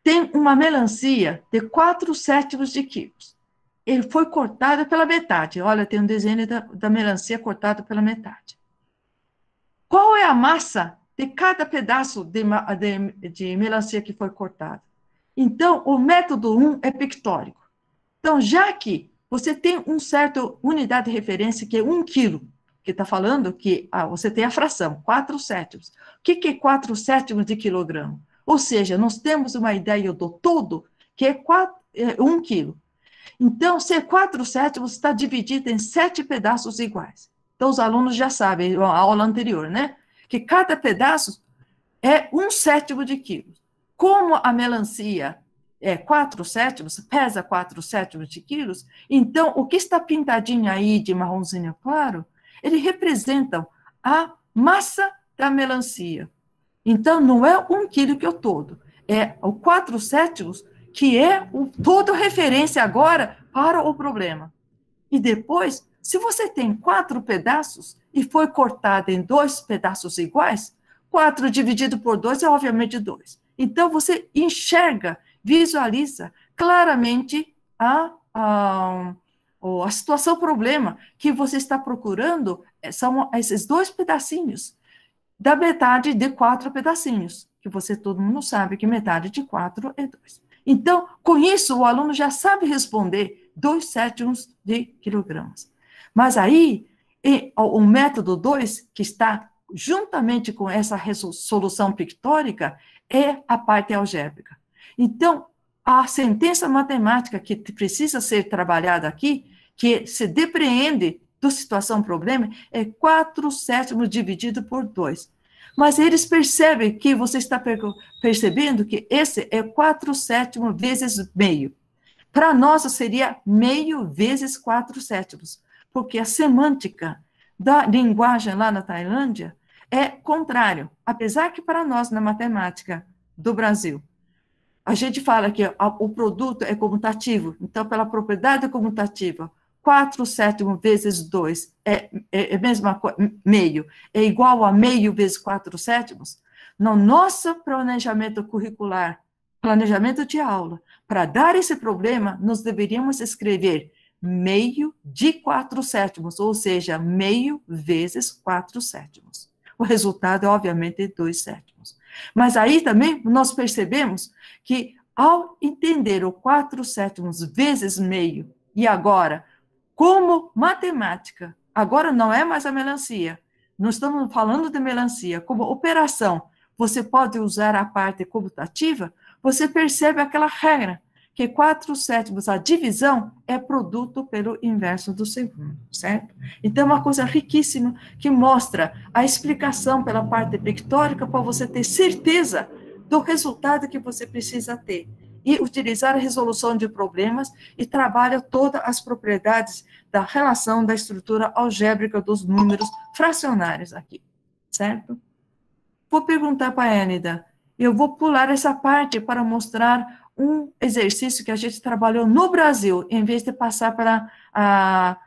tem uma melancia de 4/7 de quilos. Ele foi cortado pela metade. Olha, tem um desenho da melancia cortado pela metade. Qual é a massa de cada pedaço de melancia que foi cortado? Então, o método 1 é pictórico. Então, já que você tem uma certa unidade de referência, que é 1 quilo, que está falando que você tem a fração, 4/7. O que é 4/7 de quilograma? Ou seja, nós temos uma ideia do todo, que é 1 quilo. Então, se 4/7 está dividido em 7 pedaços iguais. Então, os alunos já sabem, a aula anterior, né? Que cada pedaço é 1/7 de quilo. Como a melancia é 4/7, pesa 4/7 de quilos, então, o que está pintadinho aí de marronzinho claro, ele representa a massa da melancia. Então, não é 1 quilo que é o todo, é o 4/7 que é o todo referência agora para o problema. E depois, se você tem 4 pedaços e foi cortado em 2 pedaços iguais, 4 dividido por 2 é obviamente 2. Então, você enxerga, visualiza claramente a situação, o problema que você está procurando, são esses 2 pedacinhos, da metade de 4 pedacinhos, que todo mundo sabe que metade de 4 é 2. Então, com isso, o aluno já sabe responder 2/7 de quilogramas. Mas aí, o método 2, que está juntamente com essa solução pictórica, é a parte algébrica. Então, a sentença matemática que precisa ser trabalhada aqui, que se depreende da situação-problema, é 4/7 dividido por 2. Mas eles percebem que você está percebendo que esse é 4/7 vezes meio. Para nós, seria meio vezes 4/7, porque a semântica da linguagem lá na Tailândia é contrário. Apesar que para nós, na matemática do Brasil, a gente fala que o produto é comutativo, então, pela propriedade comutativa, 4/7 vezes 2 é mesma coisa, meio, é igual a meio vezes 4/7. No nosso planejamento curricular, planejamento de aula, para dar esse problema, nós deveríamos escrever meio de 4/7, ou seja, meio vezes 4/7. O resultado é, obviamente, 2/7. Mas aí também nós percebemos que, ao entender o 4/7 vezes meio, e agora, como matemática, agora não é mais a melancia, não estamos falando de melancia, como operação, você pode usar a parte comutativa, você percebe aquela regra, que 4/7, a divisão, é produto pelo inverso do segundo, certo? Então, é uma coisa riquíssima, que mostra a explicação pela parte pictórica, para você ter certeza do resultado que você precisa ter, e utilizar a resolução de problemas, e trabalha todas as propriedades da relação da estrutura algébrica dos números fracionários aqui, certo? Vou perguntar para a Enida, eu vou pular essa parte para mostrar um exercício que a gente trabalhou no Brasil, em vez de passar para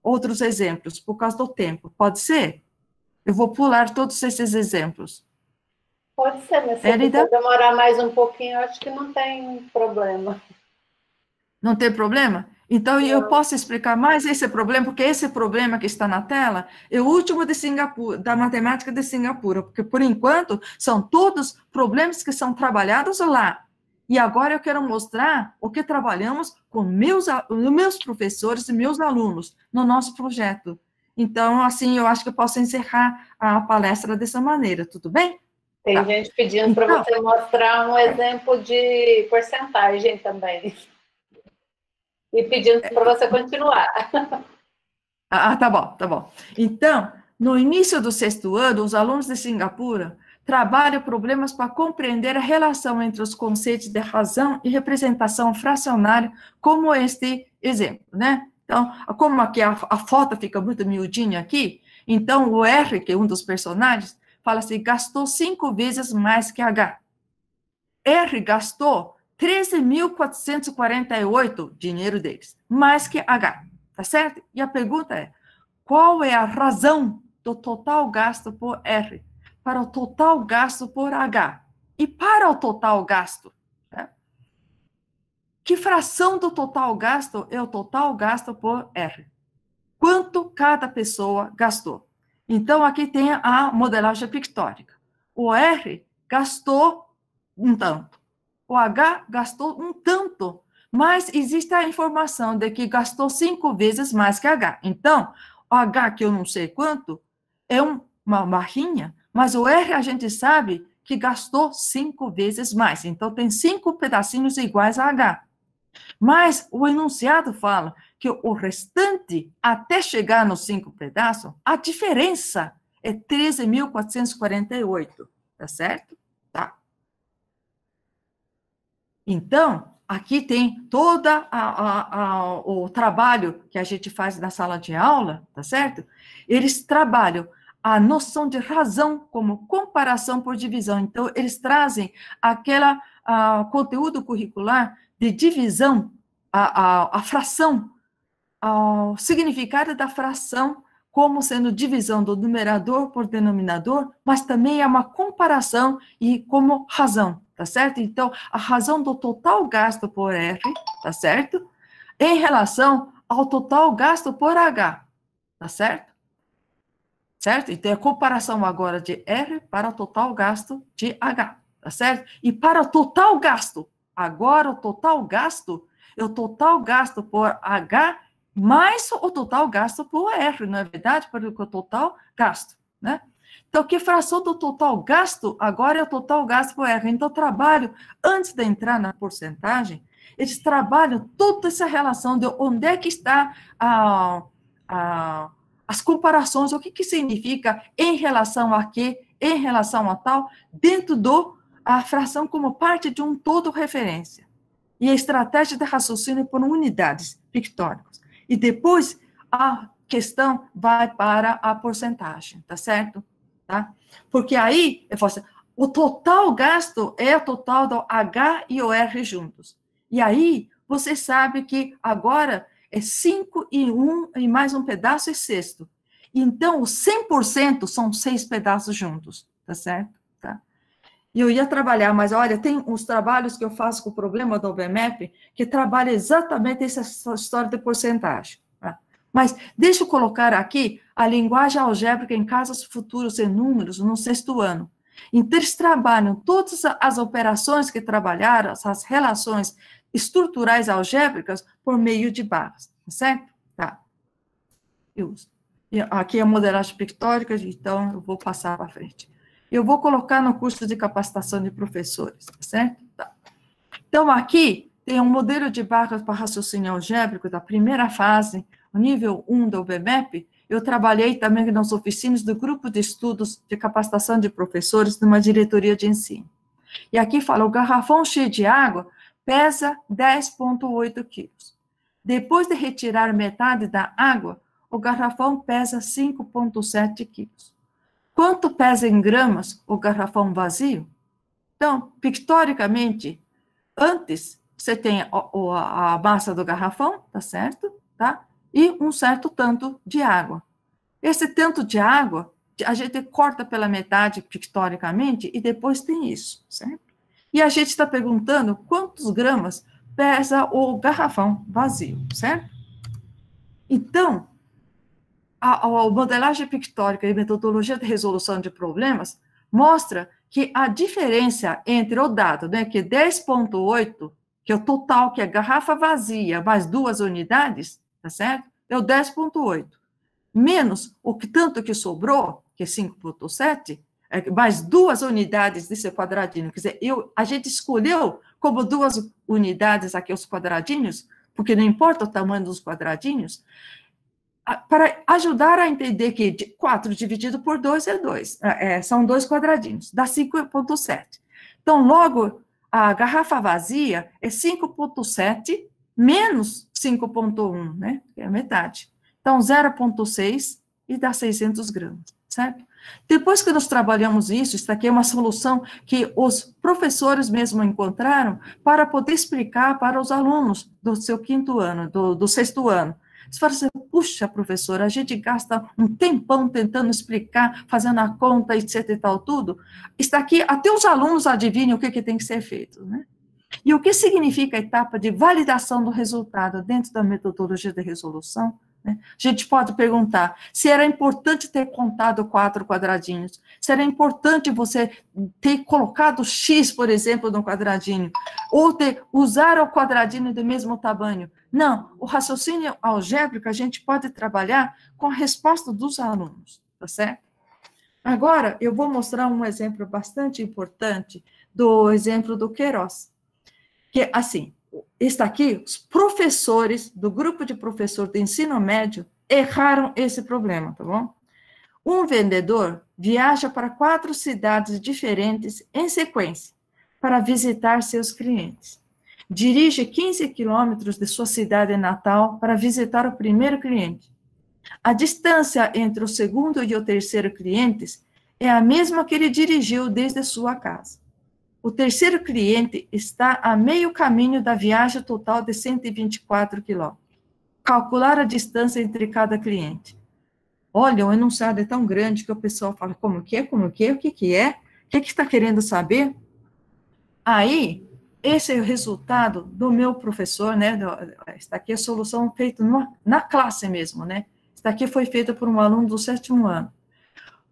outros exemplos, por causa do tempo. Pode ser? Eu vou pular todos esses exemplos. Pode ser, mas se você demorar mais um pouquinho, eu acho que não tem problema. Não tem problema? Então, eu posso explicar mais esse problema, porque esse problema que está na tela é o último de Singapura, da matemática de Singapura, porque, por enquanto, são todos problemas que são trabalhados lá. E agora eu quero mostrar o que trabalhamos com meus professores e meus alunos no nosso projeto. Então, assim, eu acho que eu posso encerrar a palestra dessa maneira, tudo bem? Tem gente pedindo para você mostrar um exemplo de porcentagem também. E pedindo para você continuar. Tá bom, tá bom. Então, no início do 6º ano, os alunos de Singapura trabalha problemas para compreender a relação entre os conceitos de razão e representação fracionária, como este exemplo, né? Então, como aqui a foto fica muito miudinha aqui, então o R, que é um dos personagens, fala assim, gastou 5 vezes mais que H. R gastou 13.448 dinheiro deles, mais que H, tá certo? E a pergunta é, qual é a razão do total gasto por R para o total gasto por H? E para o total gasto, né? Que fração do total gasto é o total gasto por R? Quanto cada pessoa gastou? Então, aqui tem a modelagem pictórica. O R gastou um tanto. O H gastou um tanto. Mas existe a informação de que gastou 5 vezes mais que H. Então, o H, que eu não sei quanto, é uma barrinha, mas o R a gente sabe que gastou 5 vezes mais. Então, tem 5 pedacinhos iguais a H. Mas o enunciado fala que o restante, até chegar nos 5 pedaços, a diferença é 13.448, tá certo? Tá. Então, aqui tem todo o trabalho que a gente faz na sala de aula, tá certo? Eles trabalham a noção de razão como comparação por divisão. Então, eles trazem aquele conteúdo curricular de divisão, a fração, o significado da fração como sendo divisão do numerador por denominador, mas também é uma comparação e como razão, tá certo? Então, a razão do total gasto por R, tá certo? Em relação ao total gasto por H, tá certo? Certo? Então, é a comparação agora de R para o total gasto de H, tá certo? E para o total gasto, agora o total gasto é o total gasto por H mais o total gasto por R, não é verdade? Porque o total gasto, né? Então, que fração do total gasto agora é o total gasto por R. Então, trabalho, antes de entrar na porcentagem, eles trabalham toda essa relação de onde é que está as comparações, o que significa em relação a quê, em relação a tal, dentro a fração como parte de um todo referência. E a estratégia de raciocínio por unidades pictóricas. E depois a questão vai para a porcentagem, tá certo? Tá? Porque aí, eu falo assim, o total gasto é o total do H e o R juntos. E aí, você sabe que agora é 5 e 1, e mais um pedaço é sexto. Então, o 100% são 6 pedaços juntos, tá certo? Tá? E eu ia trabalhar, mas olha, tem uns trabalhos que eu faço com o problema do OBMAP que trabalha exatamente essa história de porcentagem. Tá? Mas deixa eu colocar aqui a linguagem algébrica em casos futuros e números no 6º ano. Então, eles trabalham todas as operações que trabalharam, as relações estruturais algébricas por meio de barras, tá certo? Tá. Aqui é a modelagem pictórica, então eu vou passar para frente. Eu vou colocar no curso de capacitação de professores, tá certo? Tá. Então, aqui tem um modelo de barras para raciocínio algébrico da primeira fase, o nível 1 do BMAP. Eu trabalhei também nas oficinas do grupo de estudos de capacitação de professores numa diretoria de ensino. E aqui fala, o garrafão cheio de água pesa 10,8 quilos. Depois de retirar metade da água, o garrafão pesa 5,7 quilos. Quanto pesa em gramas o garrafão vazio? Então, pictoricamente, antes você tem a massa do garrafão, tá certo? Tá? E um certo tanto de água. Esse tanto de água, a gente corta pela metade pictoricamente e depois tem isso, certo? E a gente está perguntando quantos gramas pesa o garrafão vazio, certo? Então, a modelagem pictórica e metodologia de resolução de problemas mostra que a diferença entre o dado, né, que é 10,8, que é o total, que é garrafa vazia, mais 2 unidades, tá certo? É o 10,8. Menos o que tanto que sobrou, que é 5,7, mais 2 unidades desse quadradinho. Quer dizer, a gente escolheu como 2 unidades aqui os quadradinhos, porque não importa o tamanho dos quadradinhos, para ajudar a entender que 4 dividido por 2 é 2, são 2 quadradinhos, dá 5,7. Então, logo, a garrafa vazia é 5,7 menos 5,1, né? Que é a metade. Então, 0,6 e dá 600 gramas, certo? Depois que nós trabalhamos isso aqui é uma solução que os professores mesmo encontraram para poder explicar para os alunos do seu 5º ano, do 6º ano. Eles falam assim, puxa, professora, a gente gasta um tempão tentando explicar, fazendo a conta, etc e tal, tudo. Está aqui, até os alunos adivinham o que tem que ser feito, né? E o que significa a etapa de validação do resultado dentro da metodologia de resolução? Né? A gente pode perguntar se era importante ter contado 4 quadradinhos, se era importante você ter colocado X, por exemplo, no quadradinho, ou usar o quadradinho do mesmo tamanho. Não, o raciocínio algébrico a gente pode trabalhar com a resposta dos alunos, tá certo? Agora, eu vou mostrar um exemplo bastante importante do exemplo do Queiroz. Que, assim, está aqui, os professores do grupo de professor do ensino médio erraram esse problema, tá bom? Um vendedor viaja para 4 cidades diferentes em sequência para visitar seus clientes. Dirige 15 quilômetros de sua cidade natal para visitar o primeiro cliente. A distância entre o segundo e o terceiro clientes é a mesma que ele dirigiu desde sua casa. O terceiro cliente está a meio caminho da viagem total de 124 quilômetros. Calcular a distância entre cada cliente. Olha, o enunciado é tão grande que o pessoal fala, como que é, o que é, o que está querendo saber? Aí, esse é o resultado do meu professor, né, está aqui a solução feita na classe mesmo, né, está aqui foi feita por um aluno do 7º ano.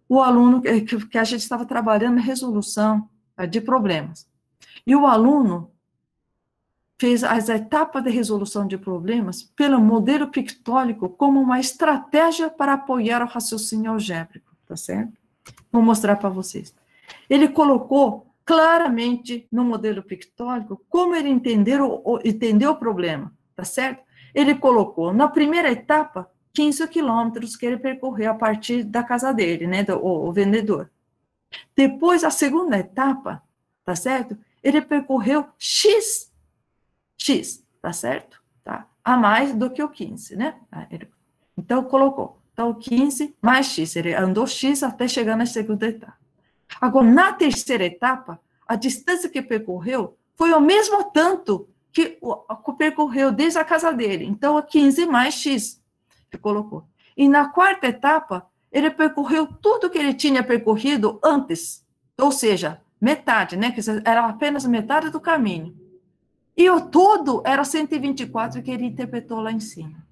O aluno que a gente estava trabalhando na resolução de problemas. E o aluno fez as etapas de resolução de problemas pelo modelo pictórico como uma estratégia para apoiar o raciocínio algébrico, tá certo? Vou mostrar para vocês. Ele colocou claramente no modelo pictórico como ele entendeu o problema, tá certo? Ele colocou, na primeira etapa, 15 quilômetros que ele percorreu a partir da casa dele, né, o vendedor. Depois, a segunda etapa, tá certo? Ele percorreu X, tá certo? Tá? A mais do que o 15, né? Então, colocou. Então, 15 mais X, ele andou X até chegar na segunda etapa. Agora, na terceira etapa, a distância que percorreu foi o mesmo tanto que percorreu desde a casa dele. Então, 15 mais X, ele colocou. E na quarta etapa, ele percorreu tudo que ele tinha percorrido antes, ou seja, metade, né? Que era apenas metade do caminho. E o todo era 124 que ele interpretou lá em cima.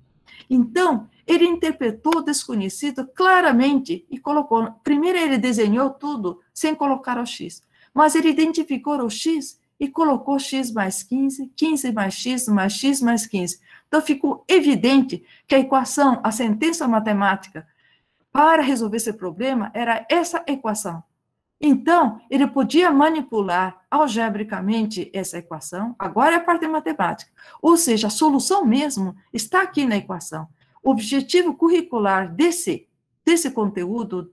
Então, ele interpretou o desconhecido claramente e colocou. Primeiro, ele desenhou tudo sem colocar o X, mas ele identificou o X e colocou X mais 15, 15 mais X, mais X mais 15. Então, ficou evidente que a equação, a sentença matemática, para resolver esse problema, era essa equação. Então, ele podia manipular algebricamente essa equação, agora é a parte matemática. Ou seja, a solução mesmo está aqui na equação. O objetivo curricular desse conteúdo,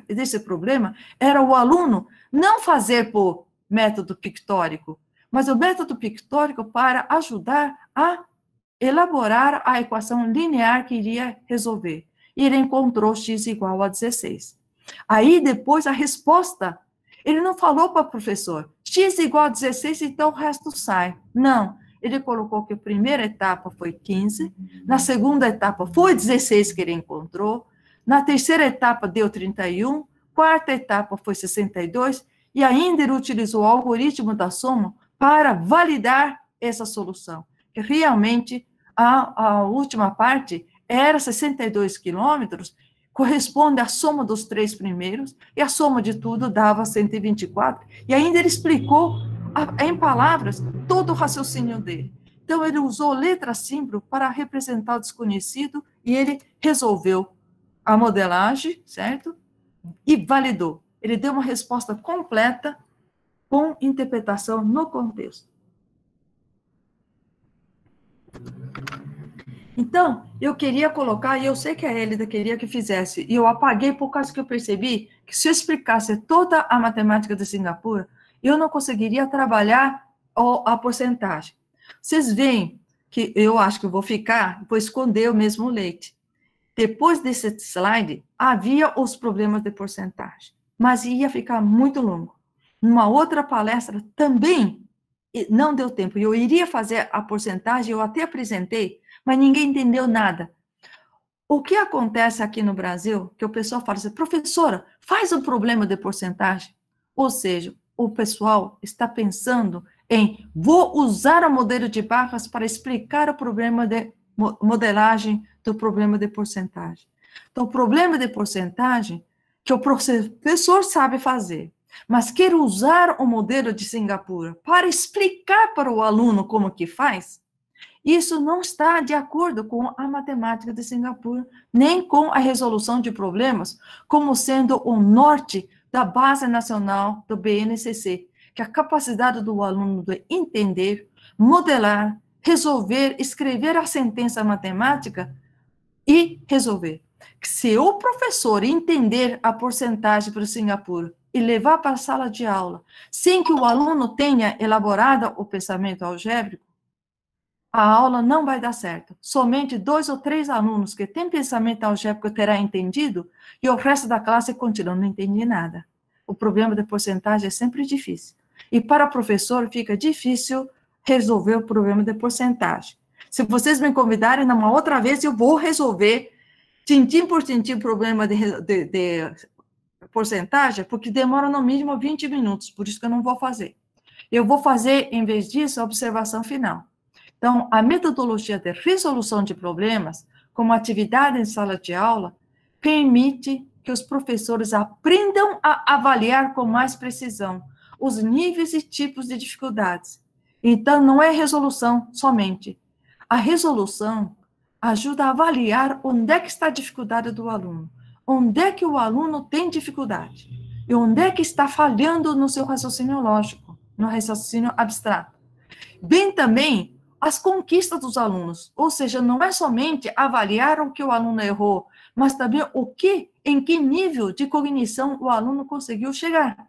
desse problema, era o aluno não fazer por método pictórico, mas o método pictórico para ajudar a elaborar a equação linear que iria resolver. E ele encontrou x igual a 16. Aí, depois, a resposta, ele não falou para o professor, x igual a 16, então o resto sai. Não, ele colocou que a primeira etapa foi 15, na segunda etapa foi 16 que ele encontrou, na terceira etapa deu 31, quarta etapa foi 62, e ainda ele utilizou o algoritmo da soma para validar essa solução, que realmente a última parte era 62 quilômetros, corresponde à soma dos 3 primeiros, e a soma de tudo dava 124, e ainda ele explicou, em palavras, todo o raciocínio dele. Então, ele usou letra símbolo para representar o desconhecido, e ele resolveu a modelagem, certo? E validou. Ele deu uma resposta completa, com interpretação no contexto. Então, eu queria colocar, e eu sei que a Elida queria que fizesse, e eu apaguei por causa que eu percebi que se eu explicasse toda a matemática de Singapura, eu não conseguiria trabalhar a porcentagem. Vocês veem que eu acho que eu vou ficar, vou esconder o mesmo leite. Depois desse slide, havia os problemas de porcentagem, mas ia ficar muito longo. Numa outra palestra também não deu tempo. Eu iria fazer a porcentagem, eu até apresentei, mas ninguém entendeu nada. O que acontece aqui no Brasil, que o pessoal fala assim, professora, faz um problema de porcentagem. Ou seja, o pessoal está pensando em, vou usar o modelo de barras para explicar o problema de modelagem do problema de porcentagem. Então, o problema de porcentagem, que o professor sabe fazer, mas quer usar o modelo de Singapura para explicar para o aluno como que faz, isso não está de acordo com a matemática de Singapura, nem com a resolução de problemas, como sendo o norte da Base Nacional do BNCC, que é a capacidade do aluno de entender, modelar, resolver, escrever a sentença matemática e resolver. Se o professor entender a porcentagem para o Singapura e levar para a sala de aula, sem que o aluno tenha elaborado o pensamento algébrico, a aula não vai dar certo. Somente 2 ou 3 alunos que têm pensamento algébrico terá entendido e o resto da classe continua não entendendo nada. O problema da porcentagem é sempre difícil. E para o professor fica difícil resolver o problema da porcentagem. Se vocês me convidarem numa outra vez, eu vou resolver tintim por tintim o problema de porcentagem, porque demora no mínimo 20 minutos, por isso que eu não vou fazer. Eu vou fazer, em vez disso, a observação final. Então, a metodologia de resolução de problemas, como atividade em sala de aula, permite que os professores aprendam a avaliar com mais precisão os níveis e tipos de dificuldades. Então, não é resolução somente. A resolução ajuda a avaliar onde é que está a dificuldade do aluno, onde é que o aluno tem dificuldade, e onde é que está falhando no seu raciocínio lógico, no raciocínio abstrato. Bem também as conquistas dos alunos, ou seja, não é somente avaliar o que o aluno errou, mas também em que nível de cognição o aluno conseguiu chegar.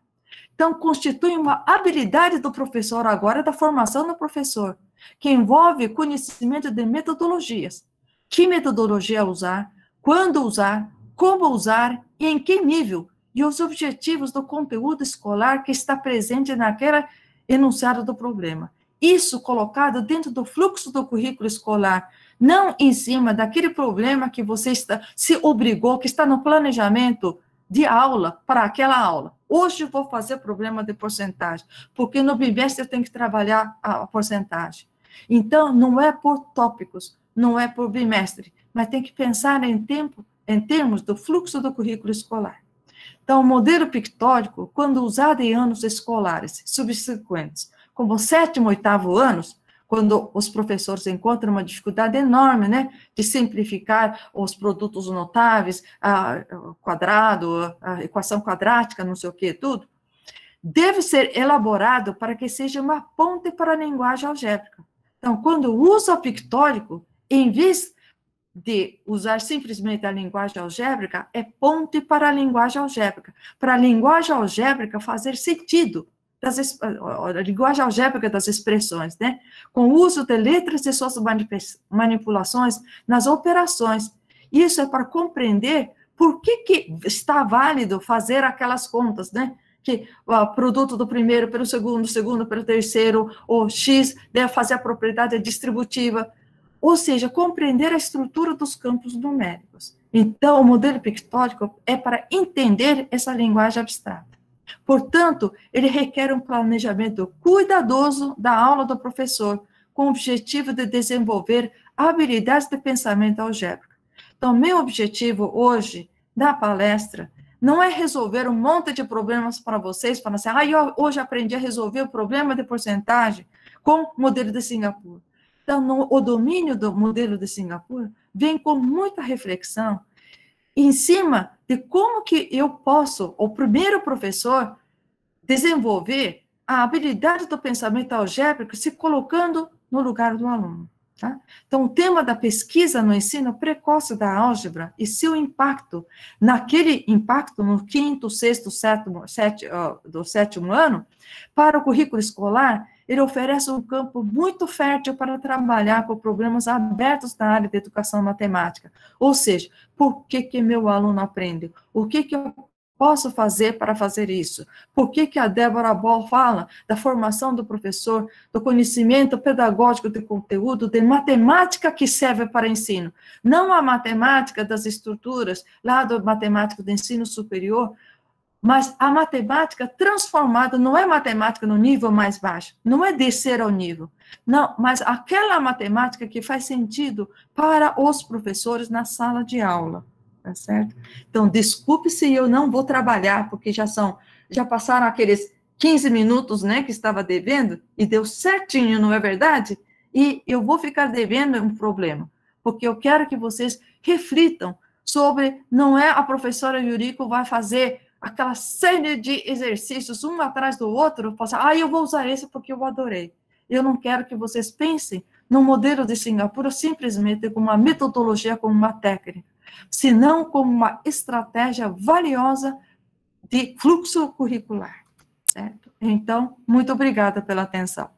Então, constitui uma habilidade do professor agora, da formação do professor, que envolve conhecimento de metodologias. Que metodologia usar, quando usar, como usar e em que nível, e os objetivos do conteúdo escolar que está presente naquele enunciado do problema. Isso colocado dentro do fluxo do currículo escolar, não em cima daquele problema que você se obrigou, que está no planejamento de aula para aquela aula. Hoje eu vou fazer problema de porcentagem, porque no bimestre eu tenho que trabalhar a porcentagem. Então, não é por tópicos, não é por bimestre, mas tem que pensar em termos do fluxo do currículo escolar. Então, o modelo pictórico, quando usado em anos escolares subsequentes, como 7º, 8º anos, quando os professores encontram uma dificuldade enorme, né, de simplificar os produtos notáveis, quadrado, a equação quadrática, não sei o que, tudo, deve ser elaborado para que seja uma ponte para a linguagem algébrica. Então, quando usa o pictórico, em vez de usar simplesmente a linguagem algébrica, é ponte para a linguagem algébrica, para a linguagem algébrica fazer sentido, a linguagem algébrica das expressões, né? Com o uso de letras e suas manipulações nas operações. Isso é para compreender por que está válido fazer aquelas contas, né? Que o produto do primeiro pelo segundo pelo terceiro, o X deve fazer a propriedade distributiva, ou seja, compreender a estrutura dos campos numéricos. Então, o modelo pictórico é para entender essa linguagem abstrata. Portanto, ele requer um planejamento cuidadoso da aula do professor, com o objetivo de desenvolver habilidades de pensamento algébrico. Então, meu objetivo hoje, da palestra, não é resolver um monte de problemas para vocês, falar assim, eu hoje aprendi a resolver o problema de porcentagem com o modelo de Singapura. Então, o domínio do modelo de Singapura vem com muita reflexão em cima de como que eu posso, o primeiro professor, desenvolver a habilidade do pensamento algébrico se colocando no lugar do aluno. Tá? Então, o tema da pesquisa no ensino precoce da álgebra e seu impacto, naquele impacto no quinto, sexto, do sétimo ano, para o currículo escolar, ele oferece um campo muito fértil para trabalhar com programas abertos na área de educação matemática. Ou seja, por que meu aluno aprende? O que eu posso fazer para fazer isso? Por que a Débora Ball fala da formação do professor, do conhecimento pedagógico de conteúdo, de matemática que serve para ensino? Não a matemática das estruturas, lá do matemático do ensino superior, mas a matemática transformada não é matemática no nível mais baixo, não é descer ao nível, não, mas aquela matemática que faz sentido para os professores na sala de aula. Tá certo? Então, desculpe se eu não vou trabalhar, porque já passaram aqueles 15 minutos, né, que estava devendo, e deu certinho, não é verdade? E eu vou ficar devendo um problema, porque eu quero que vocês reflitam sobre, não é a professora Yuriko vai fazer aquela série de exercícios, um atrás do outro, passar, eu vou usar esse porque eu adorei. Eu não quero que vocês pensem no modelo de Singapura simplesmente como uma metodologia, como uma técnica, senão como uma estratégia valiosa de fluxo curricular, certo? Então, muito obrigada pela atenção.